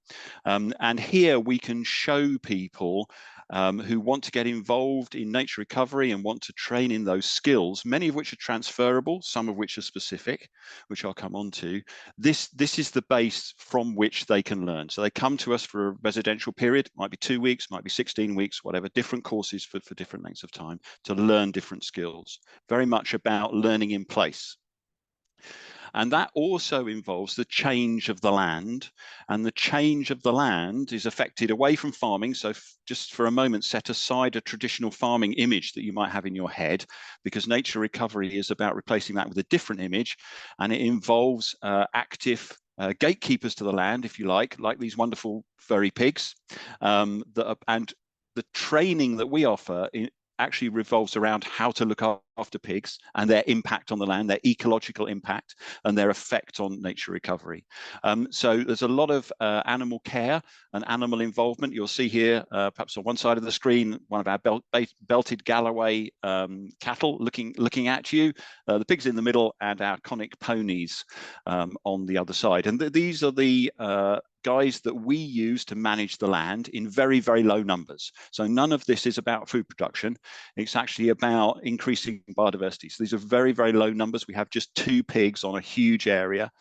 Speaker 4: And here we can show people who want to get involved in nature recovery and want to train in those skills, many of which are transferable, some of which are specific, which I'll come on to. This is the base from which they can learn. So they come to us for a residential period, might be 2 weeks, might be 16 weeks, whatever, different courses for different lengths of time to learn different skills. Very much about learning in place. And that also involves the change of the land, and the change of the land is affected away from farming. So just for a moment, set aside a traditional farming image that you might have in your head, because nature recovery is about replacing that with a different image, and it involves active gatekeepers to the land, if you like these wonderful furry pigs. And the training that we offer actually revolves around how to look after pigs and their impact on the land, their ecological impact, and their effect on nature recovery. So there's a lot of animal care and animal involvement. You'll see here, perhaps on one side of the screen, one of our belted Galloway cattle looking at you, the pigs in the middle, and our conic ponies on the other side. And these are the guys that we use to manage the land in very, very low numbers. So none of this is about food production. It's actually about increasing biodiversity. So these are very, very low numbers. We have just 2 pigs on a huge area,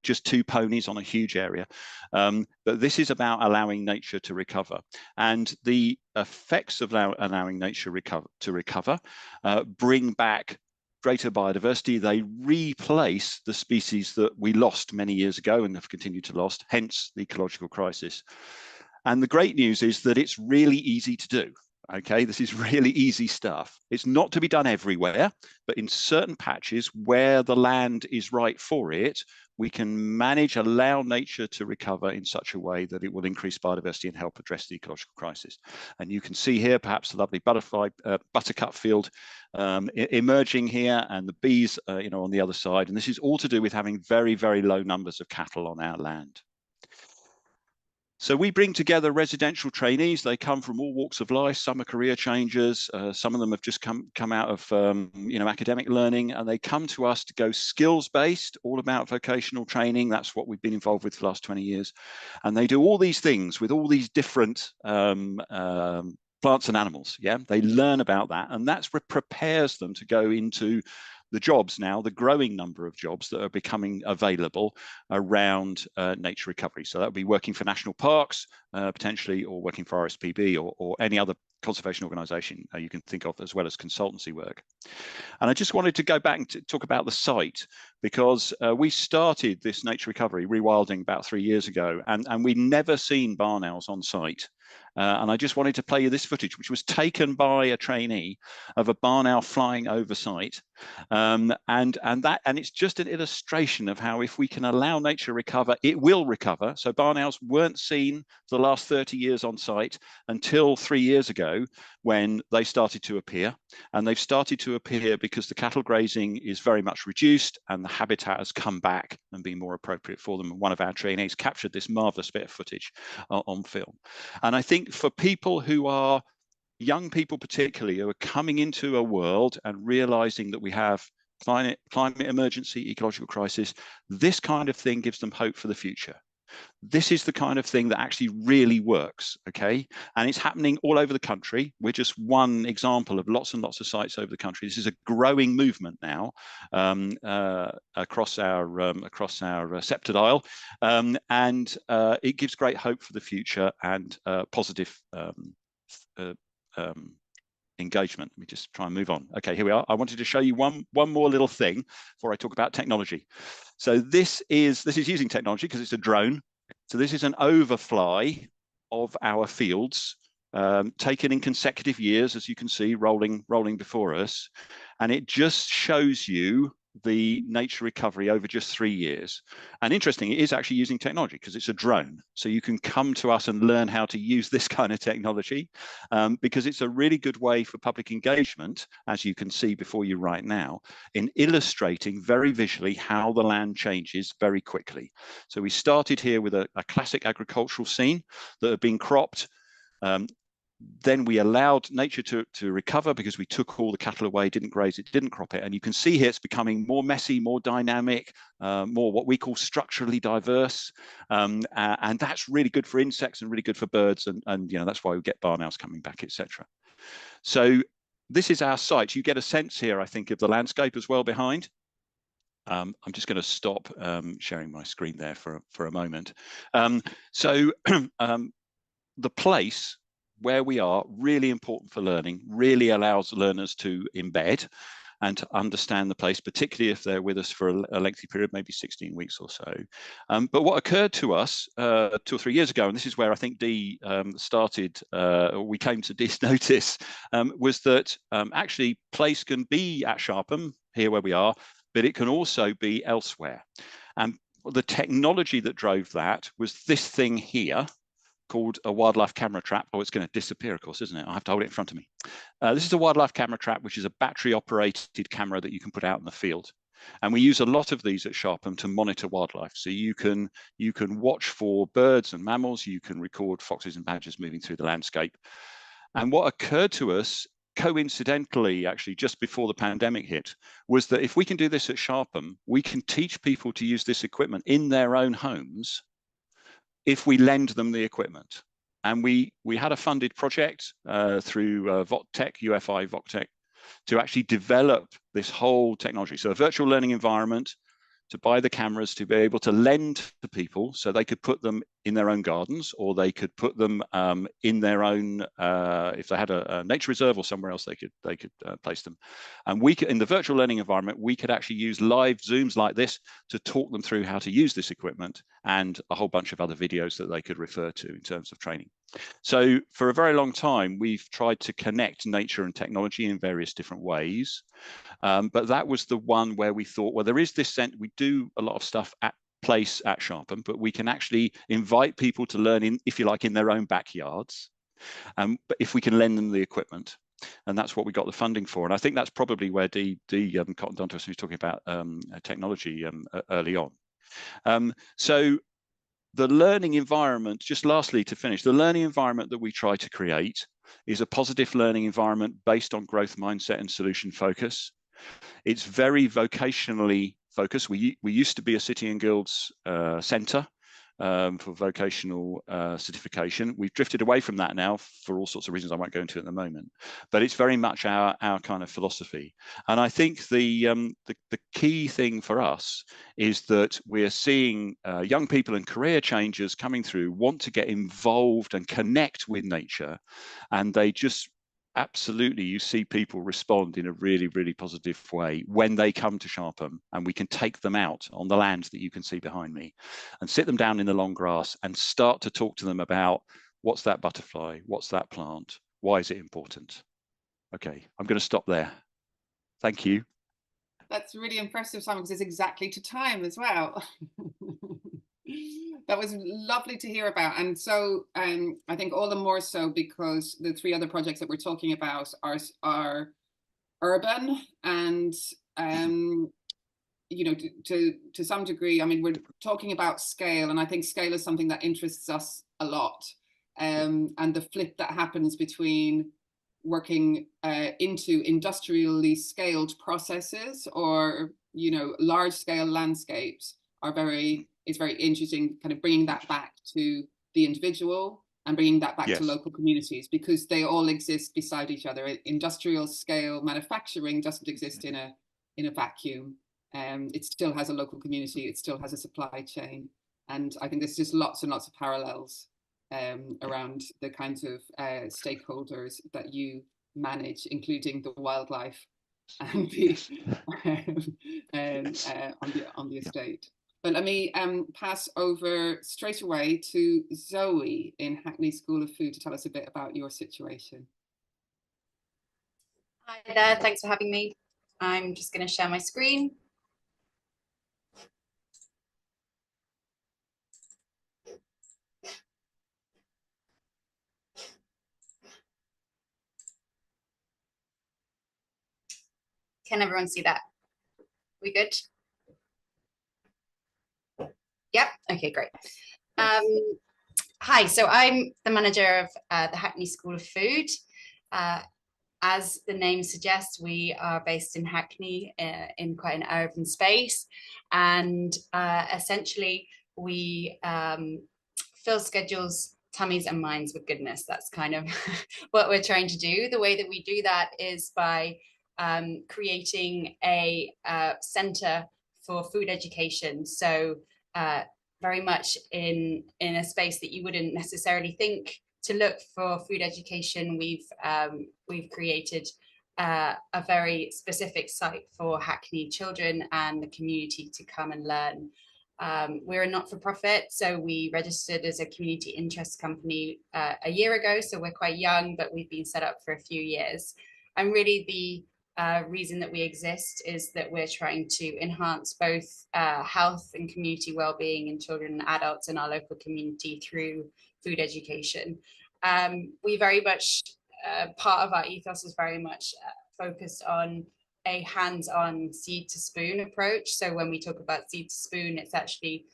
Speaker 4: just 2 ponies on a huge area. But this is about allowing nature to recover. And the effects of allowing nature to recover bring back greater biodiversity. They replace the species that we lost many years ago and have continued to lose, hence the ecological crisis. And the great news is that it's really easy to do. Okay, this is really easy stuff. It's not to be done everywhere, but in certain patches where the land is right for it, we can allow nature to recover in such a way that it will increase biodiversity and help address the ecological crisis. And you can see here perhaps the lovely buttercup field emerging here, and the bees on the other side. And this is all to do with having very, very low numbers of cattle on our land. So we bring together residential trainees. They come from all walks of life. Some are career changers. Some of them have just come out of academic learning, and they come to us to go skills-based, all about vocational training. That's what we've been involved with for the last 20 years. And they do all these things with all these different plants and animals. Yeah, they learn about that, and that's what prepares them to go into the jobs now, the growing number of jobs that are becoming available around nature recovery. So that would be working for national parks, potentially, or working for RSPB or any other conservation organisation you can think of, as well as consultancy work. And I just wanted to go back and talk about the site, because we started this nature recovery rewilding about 3 years ago, and we'd never seen barn owls on site. And I just wanted to play you this footage, which was taken by a trainee of a barn owl flying over site. And it's just an illustration of how, if we can allow nature to recover, it will recover. So barn owls weren't seen for the last 30 years on site until 3 years ago, when they started to appear. And they've started to appear because the cattle grazing is very much reduced and the habitat has come back and been more appropriate for them. And one of our trainees captured this marvelous bit of footage on film. And I think for people who are young people, particularly, who are coming into a world and realizing that we have climate emergency, ecological crisis, this kind of thing gives them hope for the future. This is the kind of thing that actually really works, okay? And it's happening all over the country. We're just one example of lots and lots of sites over the country. This is a growing movement now across our sceptred isle, and it gives great hope for the future and positive engagement. Let me just try and move on. Okay, here we are. I wanted to show you one more little thing before I talk about technology. So this is using technology because it's a drone. So this is an overfly of our fields, taken in consecutive years, as you can see, rolling before us. And it just shows you the nature recovery over just 3 years. And interesting, it is actually using technology because it's a drone. So you can come to us and learn how to use this kind of technology, because it's a really good way for public engagement, as you can see before you right now, in illustrating very visually how the land changes very quickly. So we started here with a classic agricultural scene that had been cropped. Then we allowed nature to recover because we took all the cattle away, didn't graze it, didn't crop it. And you can see here it's becoming more messy, more dynamic, more what we call structurally diverse. And that's really good for insects and really good for birds. And that's why we get barn owls coming back, etc. So this is our site. You get a sense here, I think, of the landscape as well behind. I'm just going to stop sharing my screen there for a moment. So the place where we are, really important for learning, really allows learners to embed and to understand the place, particularly if they're with us for a lengthy period, maybe 16 weeks or so. But what occurred to us 2 or 3 years ago, and this is where I think Dee started, we came to Dee's notice, was that actually place can be at Sharpham, here where we are, but it can also be elsewhere. And the technology that drove that was this thing here, called a wildlife camera trap. Oh, it's going to disappear, of course, isn't it? I have to hold it in front of me. This is a wildlife camera trap, which is a battery-operated camera that you can put out in the field. And we use a lot of these at Sharpham to monitor wildlife. So you can watch for birds and mammals. You can record foxes and badgers moving through the landscape. And what occurred to us, coincidentally, actually, just before the pandemic hit, was that if we can do this at Sharpham, we can teach people to use this equipment in their own homes if we lend them the equipment. And we had a funded project through VOCTEC, UFI VOCTEC, to actually develop this whole technology. So a virtual learning environment, to buy the cameras, to be able to lend to people so they could put them in their own gardens, or they could put them in their own, if they had a nature reserve or somewhere else, they could place them. And we could, in the virtual learning environment, we could actually use live Zooms like this to talk them through how to use this equipment, and a whole bunch of other videos that they could refer to in terms of training. So for a very long time, we've tried to connect nature and technology in various different ways. But that was the one where we thought, well, there is this sense, we do a lot of stuff at place at Sharpham, but we can actually invite people to learn in, if you like, in their own backyards. But if we can lend them the equipment, and that's what we got the funding for. And I think that's probably where Dee cottoned onto us, who was talking about technology early on. So the learning environment, just lastly to finish, the learning environment that we try to create is a positive learning environment based on growth mindset and solution focus. It's very vocationally focused. We used to be a City and Guilds centre for vocational certification. We've drifted away from that now for all sorts of reasons I won't go into at the moment. But it's very much our kind of philosophy. And I think the key thing for us is that we're seeing young people and career changers coming through want to get involved and connect with nature, and they just absolutely, you see people respond in a really, really positive way when they come to Sharpham, and we can take them out on the land that you can see behind me and sit them down in the long grass and start to talk to them about what's that butterfly, what's that plant, why is it important? Okay, I'm going to stop there. Thank you.
Speaker 1: That's really impressive, Simon, because it's exactly to time as well. That was lovely to hear about. And so I think all the more so because the three other projects that we're talking about are urban and, you know, to some degree, I mean, we're talking about scale, and I think scale is something that interests us a lot. And the flip that happens between working into industrially scaled processes or, you know, large scale landscapes is very interesting, kind of bringing that back to the individual and bringing that back to local communities, because they all exist beside each other. Industrial scale manufacturing doesn't exist in a vacuum. It still has a local community, it still has a supply chain. And I think there's just lots and lots of parallels around the kinds of stakeholders that you manage, including the wildlife and the on the estate. But let me pass over straight away to Zoe in Hackney School of Food to tell us a bit about your situation.
Speaker 5: Hi there, thanks for having me. I'm just going to share my screen. Can everyone see that? We good? Yep, okay, great. Hi, so I'm the manager of the Hackney School of Food. As the name suggests, we are based in Hackney in quite an urban space, and essentially we fill schedules, tummies and minds with goodness. That's kind of what we're trying to do. The way that we do that is by creating a centre for food education. So very much in a space that you wouldn't necessarily think to look for food education. We've created a very specific site for Hackney children and the community to come and learn. We're a not-for-profit, so we registered as a community interest company a year ago, so we're quite young, but we've been set up for a few years. And really the reason that we exist is that we're trying to enhance both health and community well-being in children and adults in our local community through food education. We very much, part of our ethos is very much focused on a hands-on seed to spoon approach. So when we talk about seed to spoon, it's actually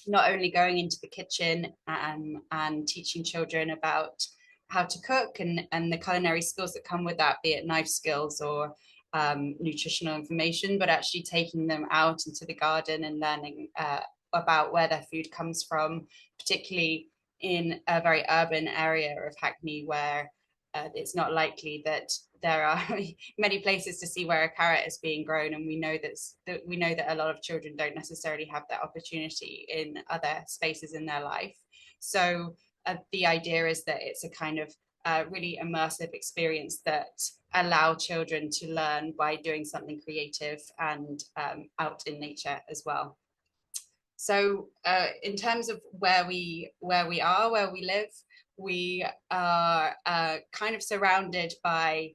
Speaker 5: not only going into the kitchen and teaching children about how to cook and the culinary skills that come with that, be it knife skills or nutritional information, but actually taking them out into the garden and learning about where their food comes from, particularly in a very urban area of Hackney where it's not likely that there are many places to see where a carrot is being grown, and we know that a lot of children don't necessarily have that opportunity in other spaces in their life. So the idea is that it's a kind of really immersive experience that allow children to learn by doing something creative and out in nature as well. So in terms of where we live, we are kind of surrounded by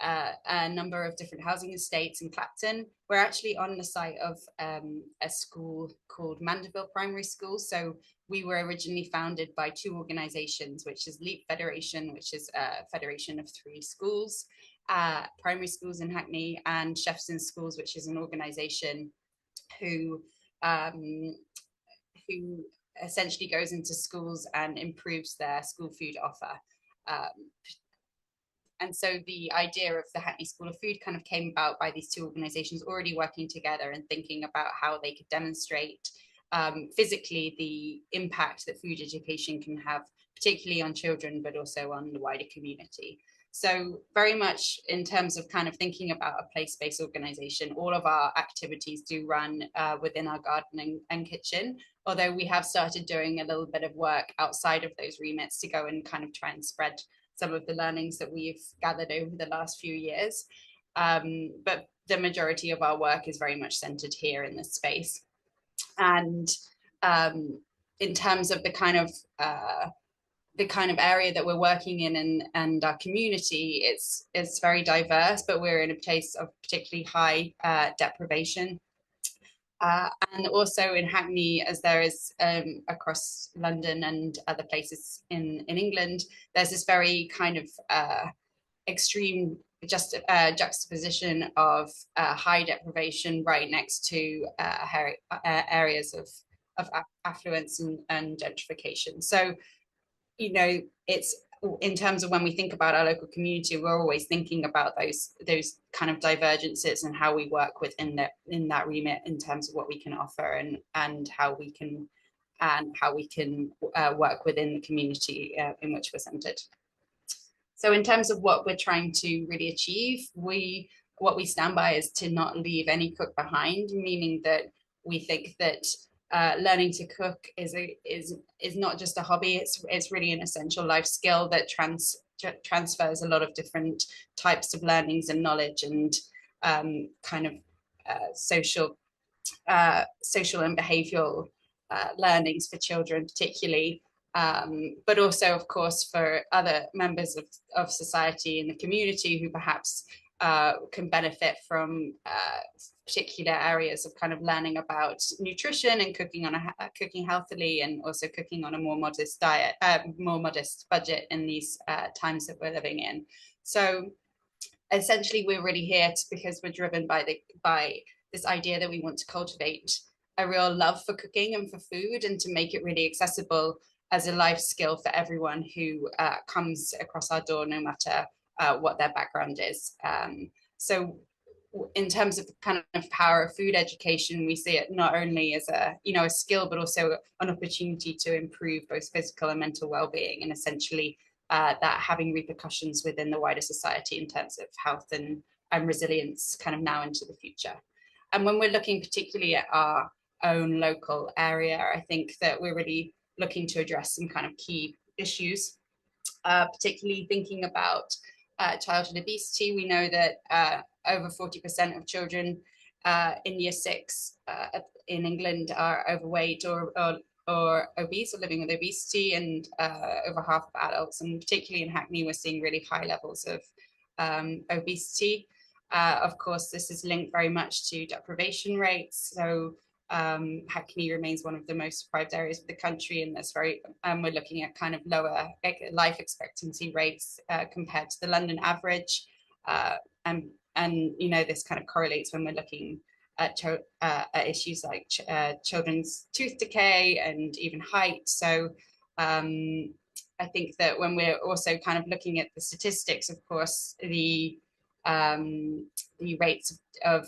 Speaker 5: a number of different housing estates in Clapton. We're actually on the site of a school called Mandeville Primary School. So we were originally founded by two organizations, which is LEAP Federation, which is a federation of 3 schools, primary schools in Hackney, and Chefs in Schools, which is an organization who essentially goes into schools and improves their school food offer. And so the idea of the Hackney School of Food kind of came about by these two organizations already working together and thinking about how they could demonstrate physically the impact that food education can have, particularly on children, but also on the wider community. So very much in terms of kind of thinking about a place-based organization, all of our activities do run within our garden and kitchen, although we have started doing a little bit of work outside of those remits to go and kind of try and spread some of the learnings that we've gathered over the last few years. But the majority of our work is very much centered here in this space. And in terms of the kind of area that we're working in and our community, it's very diverse, but we're in a place of particularly high deprivation. And also in Hackney, as there is across London and other places in England, there's this very kind of extreme juxtaposition of high deprivation right next to areas of affluence and gentrification. So, you know, it's in terms of when we think about our local community, we're always thinking about those kind of divergences and how we work within that remit in terms of what we can offer and how we can work within the community in which we're centered. So in terms of what we're trying to really achieve, what we stand by is to not leave any cook behind, meaning that we think that learning to cook is not just a hobby, it's really an essential life skill that transfers a lot of different types of learnings and knowledge and kind of social and behavioral learnings for children particularly, but also of course for other members of society in the community who perhaps can benefit from particular areas of kind of learning about nutrition and cooking healthily, and also cooking on a more modest diet, more modest budget in these times that we're living in. So essentially we're really here because we're driven by this idea that we want to cultivate a real love for cooking and for food, and to make it really accessible as a life skill for everyone who comes across our door, no matter what their background is. So in terms of the kind of power of food education, we see it not only as a skill, but also an opportunity to improve both physical and mental well-being, and essentially that having repercussions within the wider society in terms of health and resilience kind of now into the future. And when we're looking particularly at our own local area, I think that we're really looking to address some kind of key issues, particularly thinking about childhood obesity. We know that over 40% of children in year 6 in England are overweight or obese, or living with obesity, and over half of adults, and particularly in Hackney, we're seeing really high levels of obesity. Of course, this is linked very much to deprivation rates. So Hackney remains one of the most deprived areas of the country, and that's we're looking at kind of lower life expectancy rates compared to the London average, and this kind of correlates when we're looking at issues like children's tooth decay and even height. So I think that when we're also kind of looking at the statistics, of course, the rates of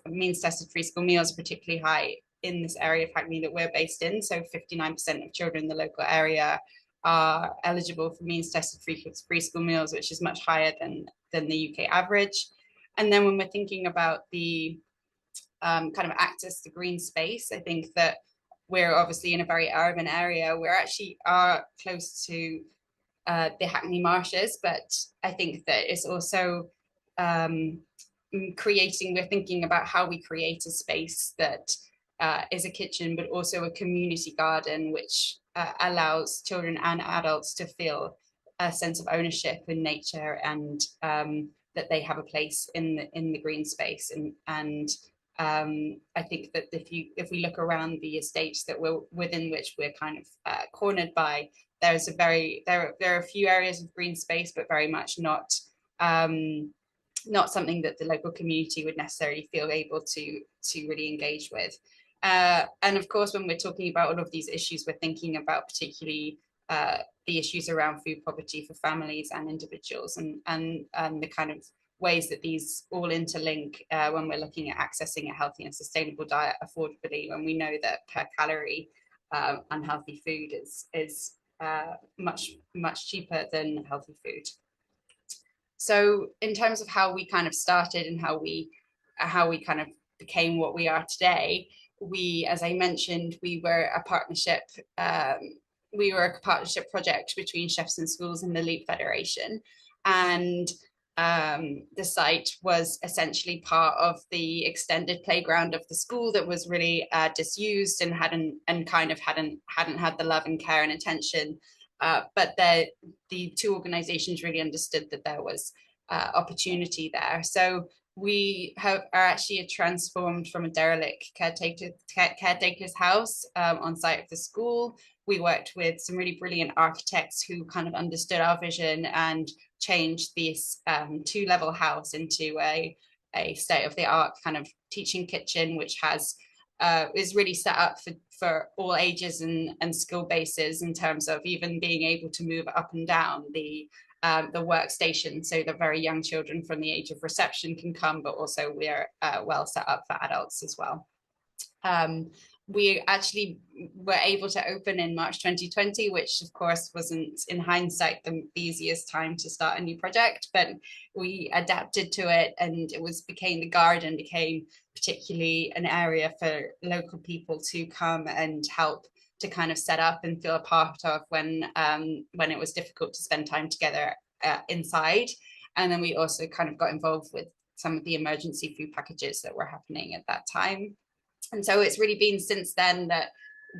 Speaker 5: means tested free school meals are particularly high in this area of Hackney that we're based in. So 59% of children in the local area are eligible for means tested free school meals, which is much higher than the UK average. And then when we're thinking about the kind of access to green space, I think that we're obviously in a very urban area. We're actually close to the Hackney marshes, but I think that it's also we're thinking about how we create a space that is a kitchen, but also a community garden, which allows children and adults to feel a sense of ownership in nature, and that they have a place in the green space. And I think that if we look around the estates that we're within, which we're kind of cornered by, there are a few areas of green space, but very much not something that the local community would necessarily feel able to really engage with. And of course, when we're talking about all of these issues, we're thinking about particularly the issues around food poverty for families and individuals, and the kind of ways that these all interlink when we're looking at accessing a healthy and sustainable diet affordably, when we know that per calorie unhealthy food is much cheaper than healthy food. So in terms of how we kind of started and how we kind of became what we are today, as I mentioned, we were a partnership project between Chefs and Schools and the Leap Federation, and the site was essentially part of the extended playground of the school that was really disused and hadn't had the love and care and attention. But the two organizations really understood that there was opportunity there. So we are actually transformed from a derelict caretaker's house on site of the school. We worked with some really brilliant architects who kind of understood our vision and changed this two-level house into a state-of-the-art kind of teaching kitchen, which is really set up for all ages and skill bases, in terms of even being able to move up and down the workstation, so the very young children from the age of reception can come, but also we're well set up for adults as well. We actually were able to open in March 2020, which of course wasn't, in hindsight, the easiest time to start a new project, but we adapted to it, and the garden became particularly an area for local people to come and help to kind of set up and feel a part of when it was difficult to spend time together inside. And then we also kind of got involved with some of the emergency food packages that were happening at that time. And so it's really been since then that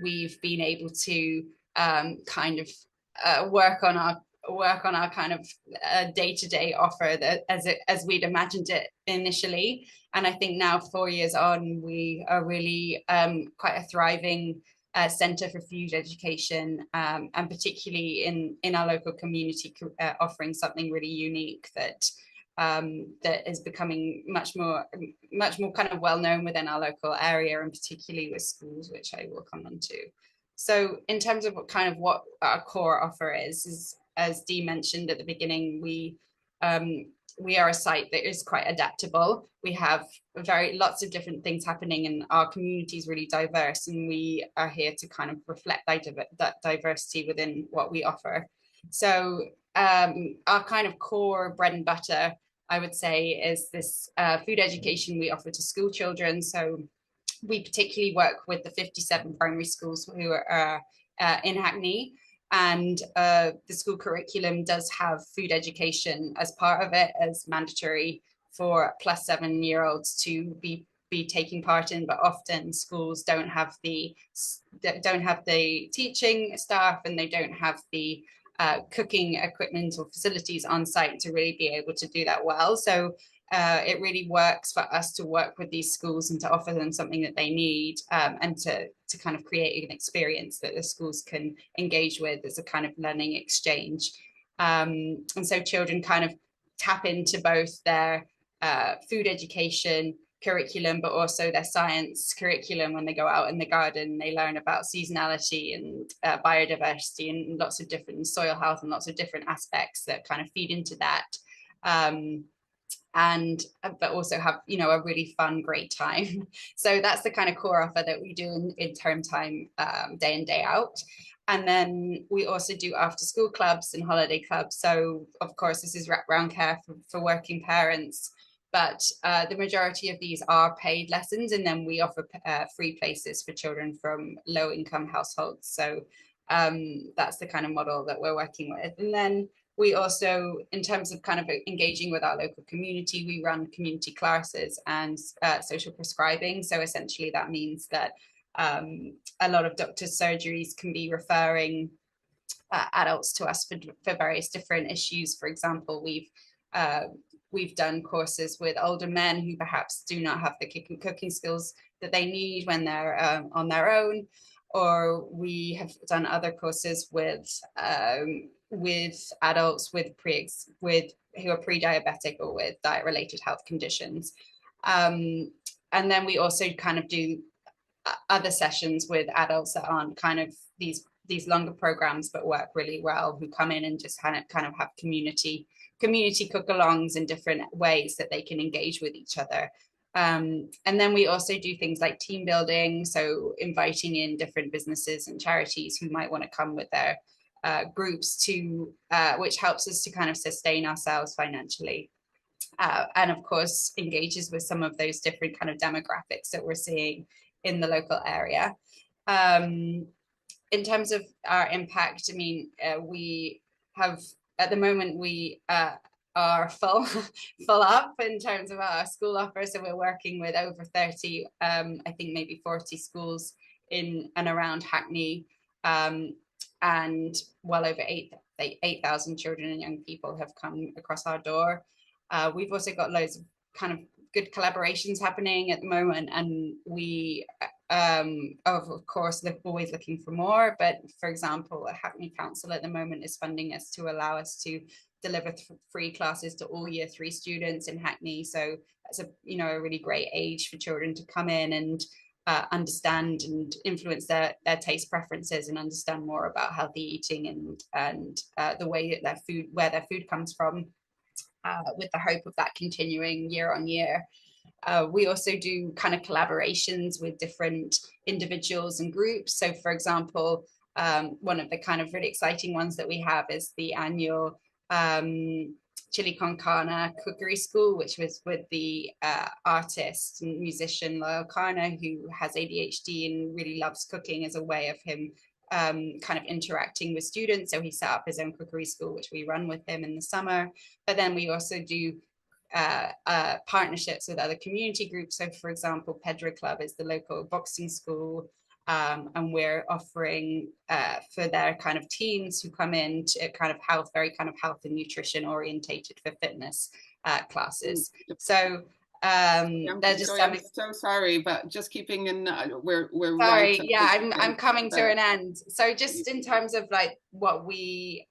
Speaker 5: we've been able to kind of work on our kind of day-to-day offer that as we'd imagined it initially. And I think now, 4 years on, we are really quite a thriving centre for food education, and particularly in our local community, offering something really unique that is becoming much more kind of well known within our local area, and particularly with schools, which I will come on to. So in terms of what our core offer is, as Dee mentioned at the beginning, we are a site that is quite adaptable. We have lots of different things happening, and our community is really diverse, and we are here to kind of reflect that diversity within what we offer. So our kind of core bread and butter, I would say, is this food education we offer to school children. So we particularly work with the 57 primary schools who are in Hackney, and the school curriculum does have food education as part of it, as mandatory for +7 year-olds to be taking part in. But often schools don't have the teaching staff, and they don't have the cooking equipment or facilities on site to really be able to do that well. So it really works for us to work with these schools and to offer them something that they need, and to kind of create an experience that the schools can engage with as a kind of learning exchange. And so children kind of tap into both their food education curriculum, but also their science curriculum. When they go out in the garden, they learn about seasonality and biodiversity and lots of different soil health and lots of different aspects that kind of feed into that. But also have, a really fun, great time. So that's the kind of core offer that we do in term time, day in, day out. And then we also do after school clubs and holiday clubs. So of course, this is wraparound care for working parents, but the majority of these are paid lessons. And then we offer free places for children from low income households. So that's the kind of model that we're working with. And then we also, in terms of kind of engaging with our local community, we run community classes and social prescribing. So essentially that means that a lot of doctors' surgeries can be referring adults to us for various different issues. For example, we've done courses with older men who perhaps do not have the cooking skills that they need when they're on their own, or we have done other courses with adults who are pre-diabetic or with diet-related health conditions. And then we also kind of do other sessions with adults that aren't kind of these longer programs but work really well, who come in and just kind of have community cook-alongs in different ways that they can engage with each other. And then we also do things like team building, so inviting in different businesses and charities who might want to come with their groups to which helps us to kind of sustain ourselves financially. And of course engages with some of those different kind of demographics that we're seeing in the local area. In terms of our impact, I mean, we have, at the moment, we are full up in terms of our school offer. So we're working with over 30, I think maybe 40 schools in and around Hackney, and well over 8,000 children and young people have come across our door. We've also got loads of kind of good collaborations happening at the moment, and we of course always looking for more. But for example, Hackney Council at the moment is funding us to allow us to deliver free classes to all year 3 students in Hackney. So that's a really great age for children to come in and understand and influence their taste preferences and understand more about healthy eating and the way that where their food comes from, with the hope of that continuing year on year. We also do kind of collaborations with different individuals and groups. So for example, one of the kind of really exciting ones that we have is the annual Chili con Carne cookery school, which was with the artist and musician Lyle Carner, who has ADHD and really loves cooking as a way of him kind of interacting with students. So he set up his own cookery school, which we run with him in the summer. But then we also do partnerships with other community groups. So for example, Pedro Club is the local boxing school, and we're offering for their kind of teens who come in to kind of very kind of health and nutrition orientated for fitness classes. So they're just
Speaker 1: I'm so sorry, but just keeping in we're
Speaker 5: sorry,
Speaker 1: right.
Speaker 5: yeah, I'm coming to an end. So just in terms of like what we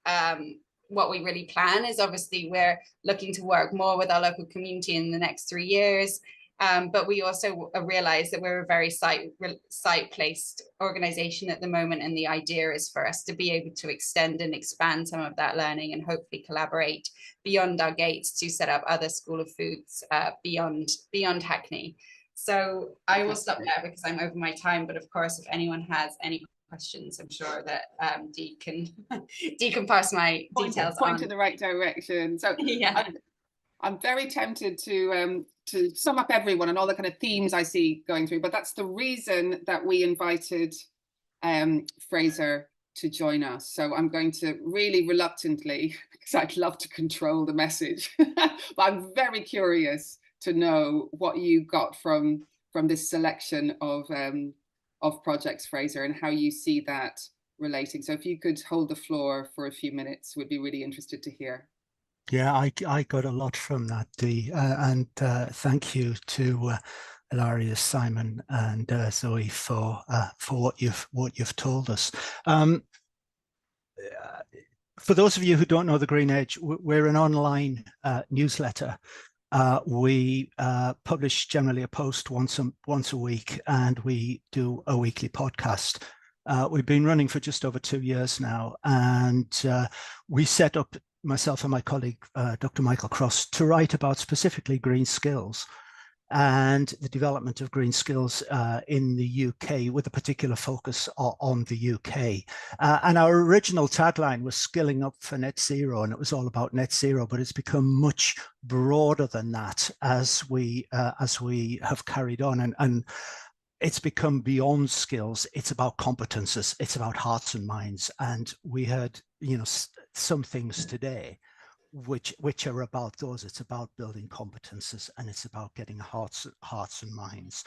Speaker 5: really plan is, obviously we're looking to work more with our local community in the next 3 years, but we also realize that we're a very site-placed organization at the moment, and the idea is for us to be able to extend and expand some of that learning and hopefully collaborate beyond our gates to set up other School of Foods beyond Hackney. So I will stop there because I'm over my time, but of course if anyone has any questions, I'm sure that Dee can pass my details
Speaker 1: point in the right direction. So
Speaker 5: yeah.
Speaker 1: I'm very tempted to sum up everyone and all the kind of themes I see going through, but that's the reason that we invited Fraser to join us. So I'm going to really reluctantly, because I'd love to control the message, but I'm very curious to know what you got from this selection of projects, Fraser, and how you see that relating. So if you could hold the floor for a few minutes, we'd be really interested to hear.
Speaker 2: Yeah, I got a lot from that, Dee, and thank you to Ilaria, Simon, and Zoe for what you've told us. For those of you who don't know the Green Edge, we're an online newsletter. We publish generally a post once a week, and we do a weekly podcast. We've been running for just over 2 years now, and we set up, myself and my colleague, Dr. Michael Cross, to write about specifically green skills. and the development of green skills in the UK, with a particular focus on the UK. And our original tagline was skilling up for net zero, and it was all about net zero, but it's become much broader than that as we have carried on. And it's become beyond skills. It's about competences. It's about hearts and minds. And we heard, some things today which are about those. It's about building competences, and it's about getting hearts and minds.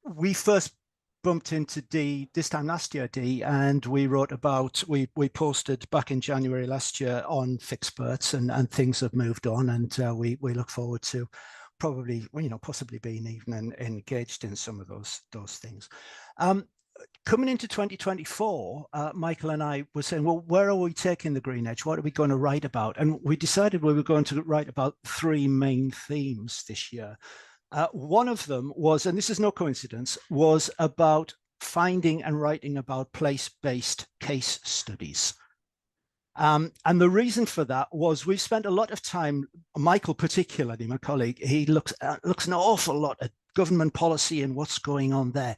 Speaker 2: We first bumped into Dee this time last year, Dee, and we wrote about, we posted back in January last year on Fixperts, and things have moved on, and we look forward to probably, possibly being even engaged in some of those things. Coming into 2024, Michael and I were saying, well, where are we taking the Green Edge? What are we going to write about? And we decided we were going to write about 3 main themes this year. One of them was, and this is no coincidence, was about finding and writing about place-based case studies. And the reason for that was we've spent a lot of time, Michael particularly, my colleague, he looks an awful lot at government policy and what's going on there.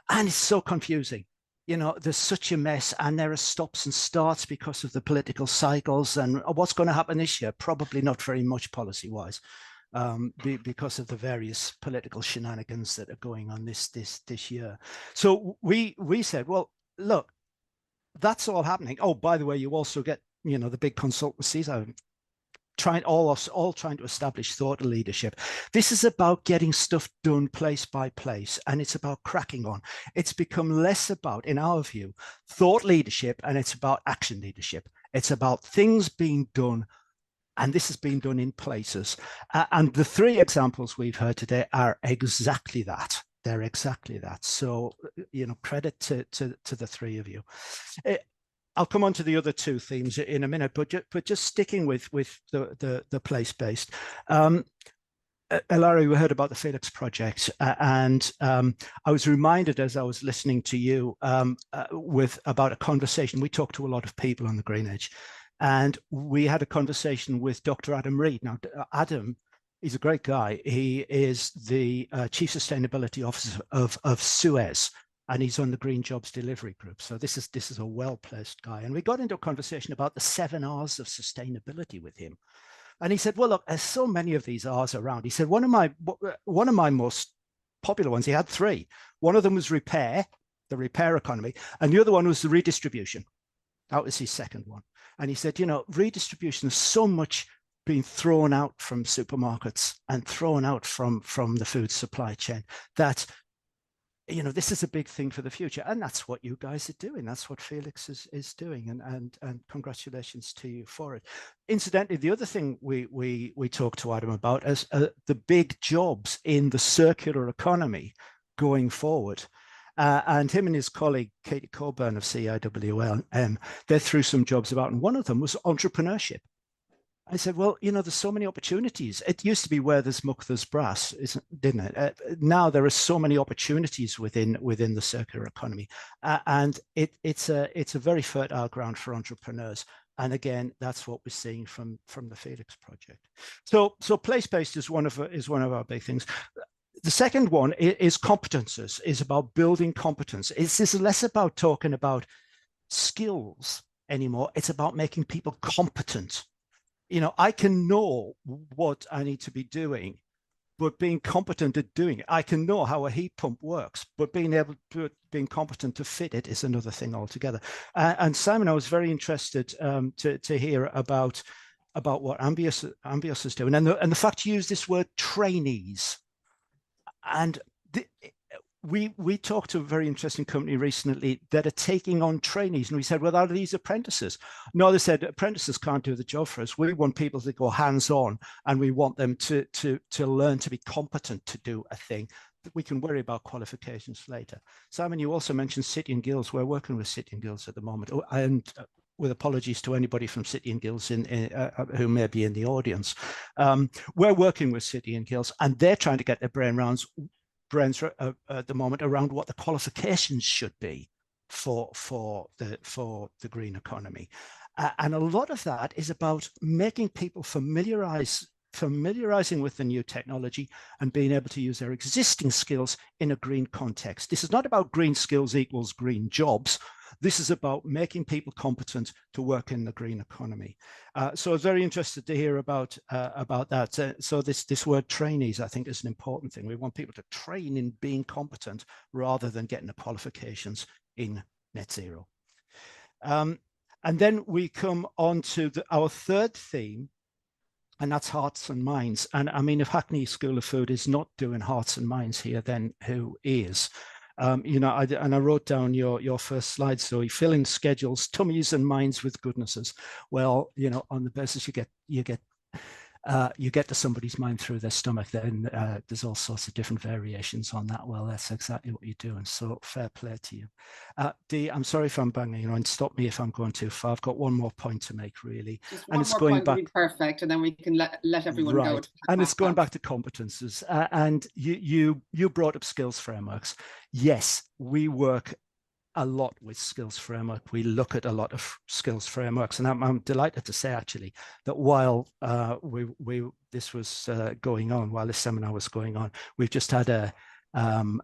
Speaker 2: And it's so confusing. There's such a mess, and there are stops and starts because of the political cycles. And what's going to happen this year? Probably not very much policy-wise, because of the various political shenanigans that are going on this year. So we said, well, look, that's all happening. Oh, by the way, you also get, the big consultancies are all trying to establish thought leadership. This is about getting stuff done place by place, and it's about cracking on. It's become less about, in our view, thought leadership, and it's about action leadership. It's about things being done, and this has been done in places. And the 3 examples we've heard today are exactly that. They're exactly that. So, credit to the 3 of you. I'll come on to the other 2 themes in a minute, but just sticking with the place-based. Ilaria, we heard about the Felix project, and I was reminded as I was listening to you about a conversation. We talked to a lot of people on the Green Edge, and we had a conversation with Dr. Adam Reed. Now, Adam, he's a great guy. He is the Chief Sustainability Officer of Suez, and he's on the Green Jobs Delivery Group. So this is a well-placed guy. And we got into a conversation about the 7 R's of sustainability with him. And he said, well, look, there's so many of these R's around. He said, one of my most popular ones, he had 3. One of them was repair, the repair economy, and the other one was the redistribution. That was his second one. And he said, redistribution is so much being thrown out from supermarkets and thrown out from the food supply chain that this is a big thing for the future. And that's what you guys are doing. That's what Felix is doing. And congratulations to you for it. Incidentally, the other thing we talked to Adam about is the big jobs in the circular economy going forward. And him and his colleague, Katie Coburn of CIWM, they threw some jobs about. And one of them was entrepreneurship. I said, well, there's so many opportunities. It used to be where there's muck, there's brass, didn't it? Now there are so many opportunities within the circular economy, and it's a very fertile ground for entrepreneurs. And again, that's what we're seeing from the Felix project. So place-based is one of our big things. The second one is competences. Is about building competence. It's less about talking about skills anymore. It's about making people competent. I can know what I need to be doing, but being competent at doing it. I can know how a heat pump works, but being competent to fit it is another thing altogether. And Simon, I was very interested to hear about what Ambios is doing, and the fact you use this word trainees. And we talked to a very interesting company recently that are taking on trainees, and we said, well, are these apprentices? No, they said apprentices can't do the job for us. We want people to go hands-on, and we want them to learn to be competent to do a thing. We can worry about qualifications later. Simon, you also mentioned City and Guilds. We're working with City and Guilds at the moment, and with apologies to anybody from City and Guilds who may be in the audience. We're working with City and Guilds, and they're trying to get their brains at the moment around what the qualifications should be for the green economy. And a lot of that is about making people familiarize familiarizing with the new technology and being able to use their existing skills in a green context. This is not about green skills equals green jobs. This is about making people competent to work in the green economy. So I was very interested to hear about that. So this word trainees, I think, is an important thing. We want people to train in being competent rather than getting the qualifications in net zero. And then we come on to our third theme, and that's hearts and minds. And I mean, if Hackney School of Food is not doing hearts and minds here, then who is? You know, I wrote down your first slide, Zoe, filling schedules, tummies and minds with goodnesses. Well, you know, on the basis you get to somebody's mind through their stomach, then there's all sorts of different variations on that. Well, that's exactly what you're doing. So fair play to you. Dee, I'm sorry if I'm banging on. Stop me if I'm going too far. I've got one more point to make, really.
Speaker 1: Just
Speaker 2: and
Speaker 1: one
Speaker 2: it's
Speaker 1: more
Speaker 2: going
Speaker 1: point
Speaker 2: back.
Speaker 1: would be perfect, and then we can let everyone
Speaker 2: right.
Speaker 1: go.
Speaker 2: And it's going back to competences. And you brought up skills frameworks. Yes, we work a lot with skills framework. We look at a lot of skills frameworks, and I'm delighted to say actually that while this was going on, while this seminar was going on, we've just had a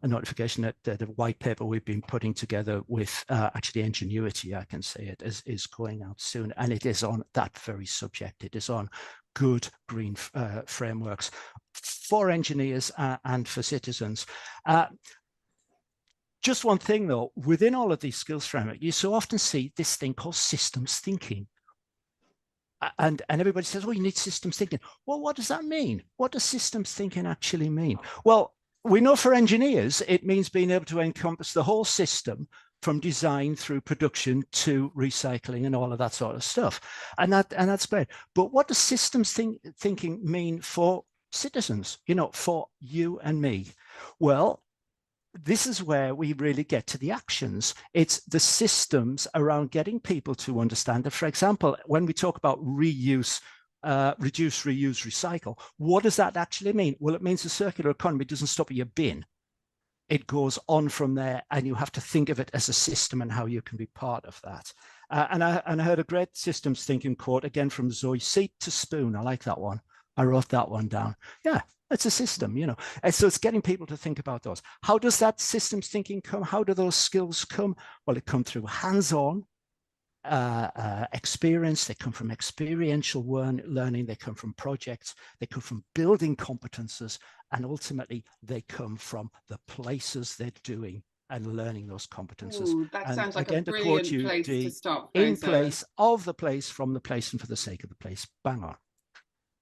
Speaker 2: notification that the white paper we've been putting together with actually Ingenuity, I can say it, is going out soon, and it is on that very subject. It is on good green frameworks for engineers and for citizens. Just one thing though, within all of these skills framework, you so often see this thing called systems thinking. And everybody says, well, you need systems thinking. Well, what does that mean? What does systems thinking actually mean? Well, we know for engineers, it means being able to encompass the whole system from design through production to recycling and all of that sort of stuff. And that's great. But what does systems thinking mean for citizens, you know, for you and me? Well, this is where we really get to the actions. It's the systems around getting people to understand that, for example, when we talk about reuse, reduce, reuse, recycle, what does that actually mean? Well, it means the circular economy doesn't stop at your bin. It goes on from there, and you have to think of it as a system and how you can be part of that. And I heard a great systems thinking quote again from Zoe, seat to spoon. I like that one. I wrote that one down. Yeah, it's a system, you know. And so it's getting people to think about those. How does that systems thinking come? How do those skills come? Well, it comes through hands-on experience. They come from experiential learning. They come from projects. They come from building competences. And ultimately, they come from the places they're doing and learning those competences.
Speaker 1: Ooh, that
Speaker 2: and
Speaker 1: sounds like
Speaker 2: again,
Speaker 1: a brilliant
Speaker 2: to quote you,
Speaker 1: place
Speaker 2: Dee,
Speaker 1: to stop,
Speaker 2: in
Speaker 1: Fraser.
Speaker 2: place of the place, from the place, and for the sake of the place. Bang on.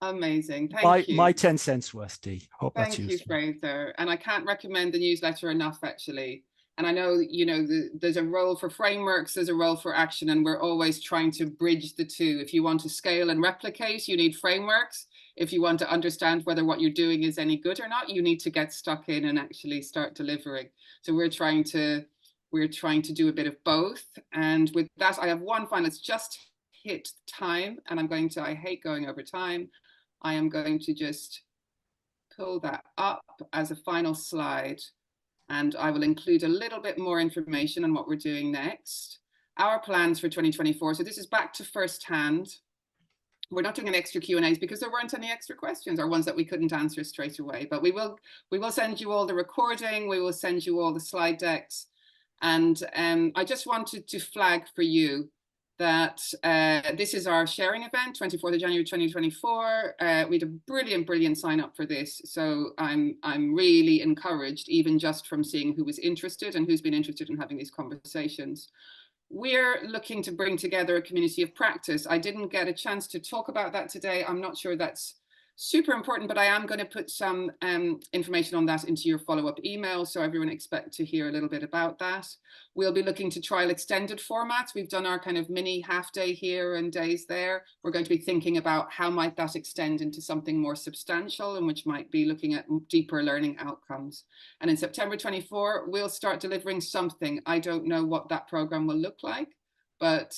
Speaker 1: Amazing. Thank you.
Speaker 2: My 10 cents worth, Dee. Hope that's
Speaker 1: Thank you,
Speaker 2: useful.
Speaker 1: Fraser. And I can't recommend the newsletter enough, actually. And I know, you know, there's a role for frameworks, there's a role for action, and we're always trying to bridge the two. If you want to scale and replicate, you need frameworks. If you want to understand whether what you're doing is any good or not, you need to get stuck in and actually start delivering. So we're trying to do a bit of both. And with that, I have one final. It's just hit time, and I hate going over time. I am going to just pull that up as a final slide, and I will include a little bit more information on what we're doing next. Our plans for 2024. So this is back to firsthand. We're not doing an extra Q&As because there weren't any extra questions or ones that we couldn't answer straight away. But we will send you all the recording. We will send you all the slide decks. And I just wanted to flag for you that this is our sharing event, 24th of January 2024. We had a brilliant sign up for this. So I'm really encouraged, even just from seeing who was interested and who's been interested in having these conversations. We're looking to bring together a community of practice. I didn't get a chance to talk about that today. I'm not sure that's super important, but I am going to put some information on that into your follow-up email, so everyone expect to hear a little bit about that. We'll be looking to trial extended formats. We've done our kind of mini half day here and days there. We're going to be thinking about how might that extend into something more substantial, and which might be looking at deeper learning outcomes. And in September 24, we'll start delivering something. I don't know what that program will look like, but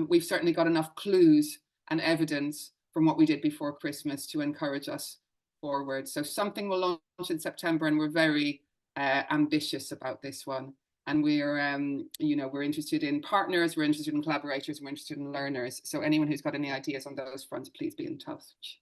Speaker 1: we've certainly got enough clues and evidence from what we did before Christmas to encourage us forward. So something will launch in September, and we're very ambitious about this one. And we're, we're interested in partners, we're interested in collaborators, we're interested in learners. So anyone who's got any ideas on those fronts, please be in touch.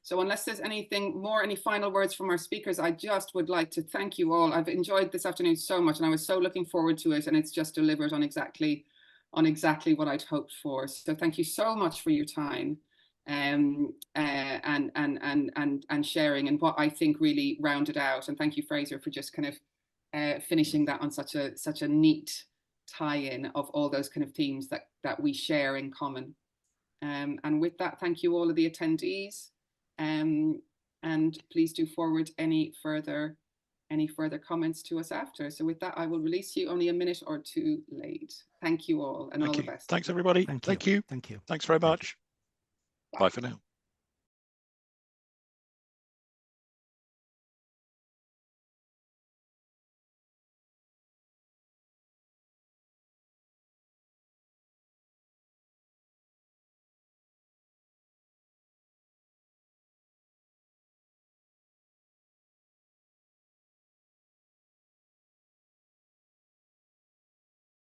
Speaker 1: So unless there's anything more, any final words from our speakers, I just would like to thank you all. I've enjoyed this afternoon so much, and I was so looking forward to it, and it's just delivered on exactly what I'd hoped for. So thank you so much for your time and sharing, and what I think really rounded out. And thank you, Fraser, for just kind of finishing that on such a neat tie-in of all those kind of themes that we share in common. And with that, thank you all of the attendees. And please do forward any further comments to us after. So with that, I will release you only a minute or two late. Thank you all, and all the best.
Speaker 4: Thanks, everybody.
Speaker 2: Thank you. Thank you.
Speaker 4: Thanks very much. Bye for now.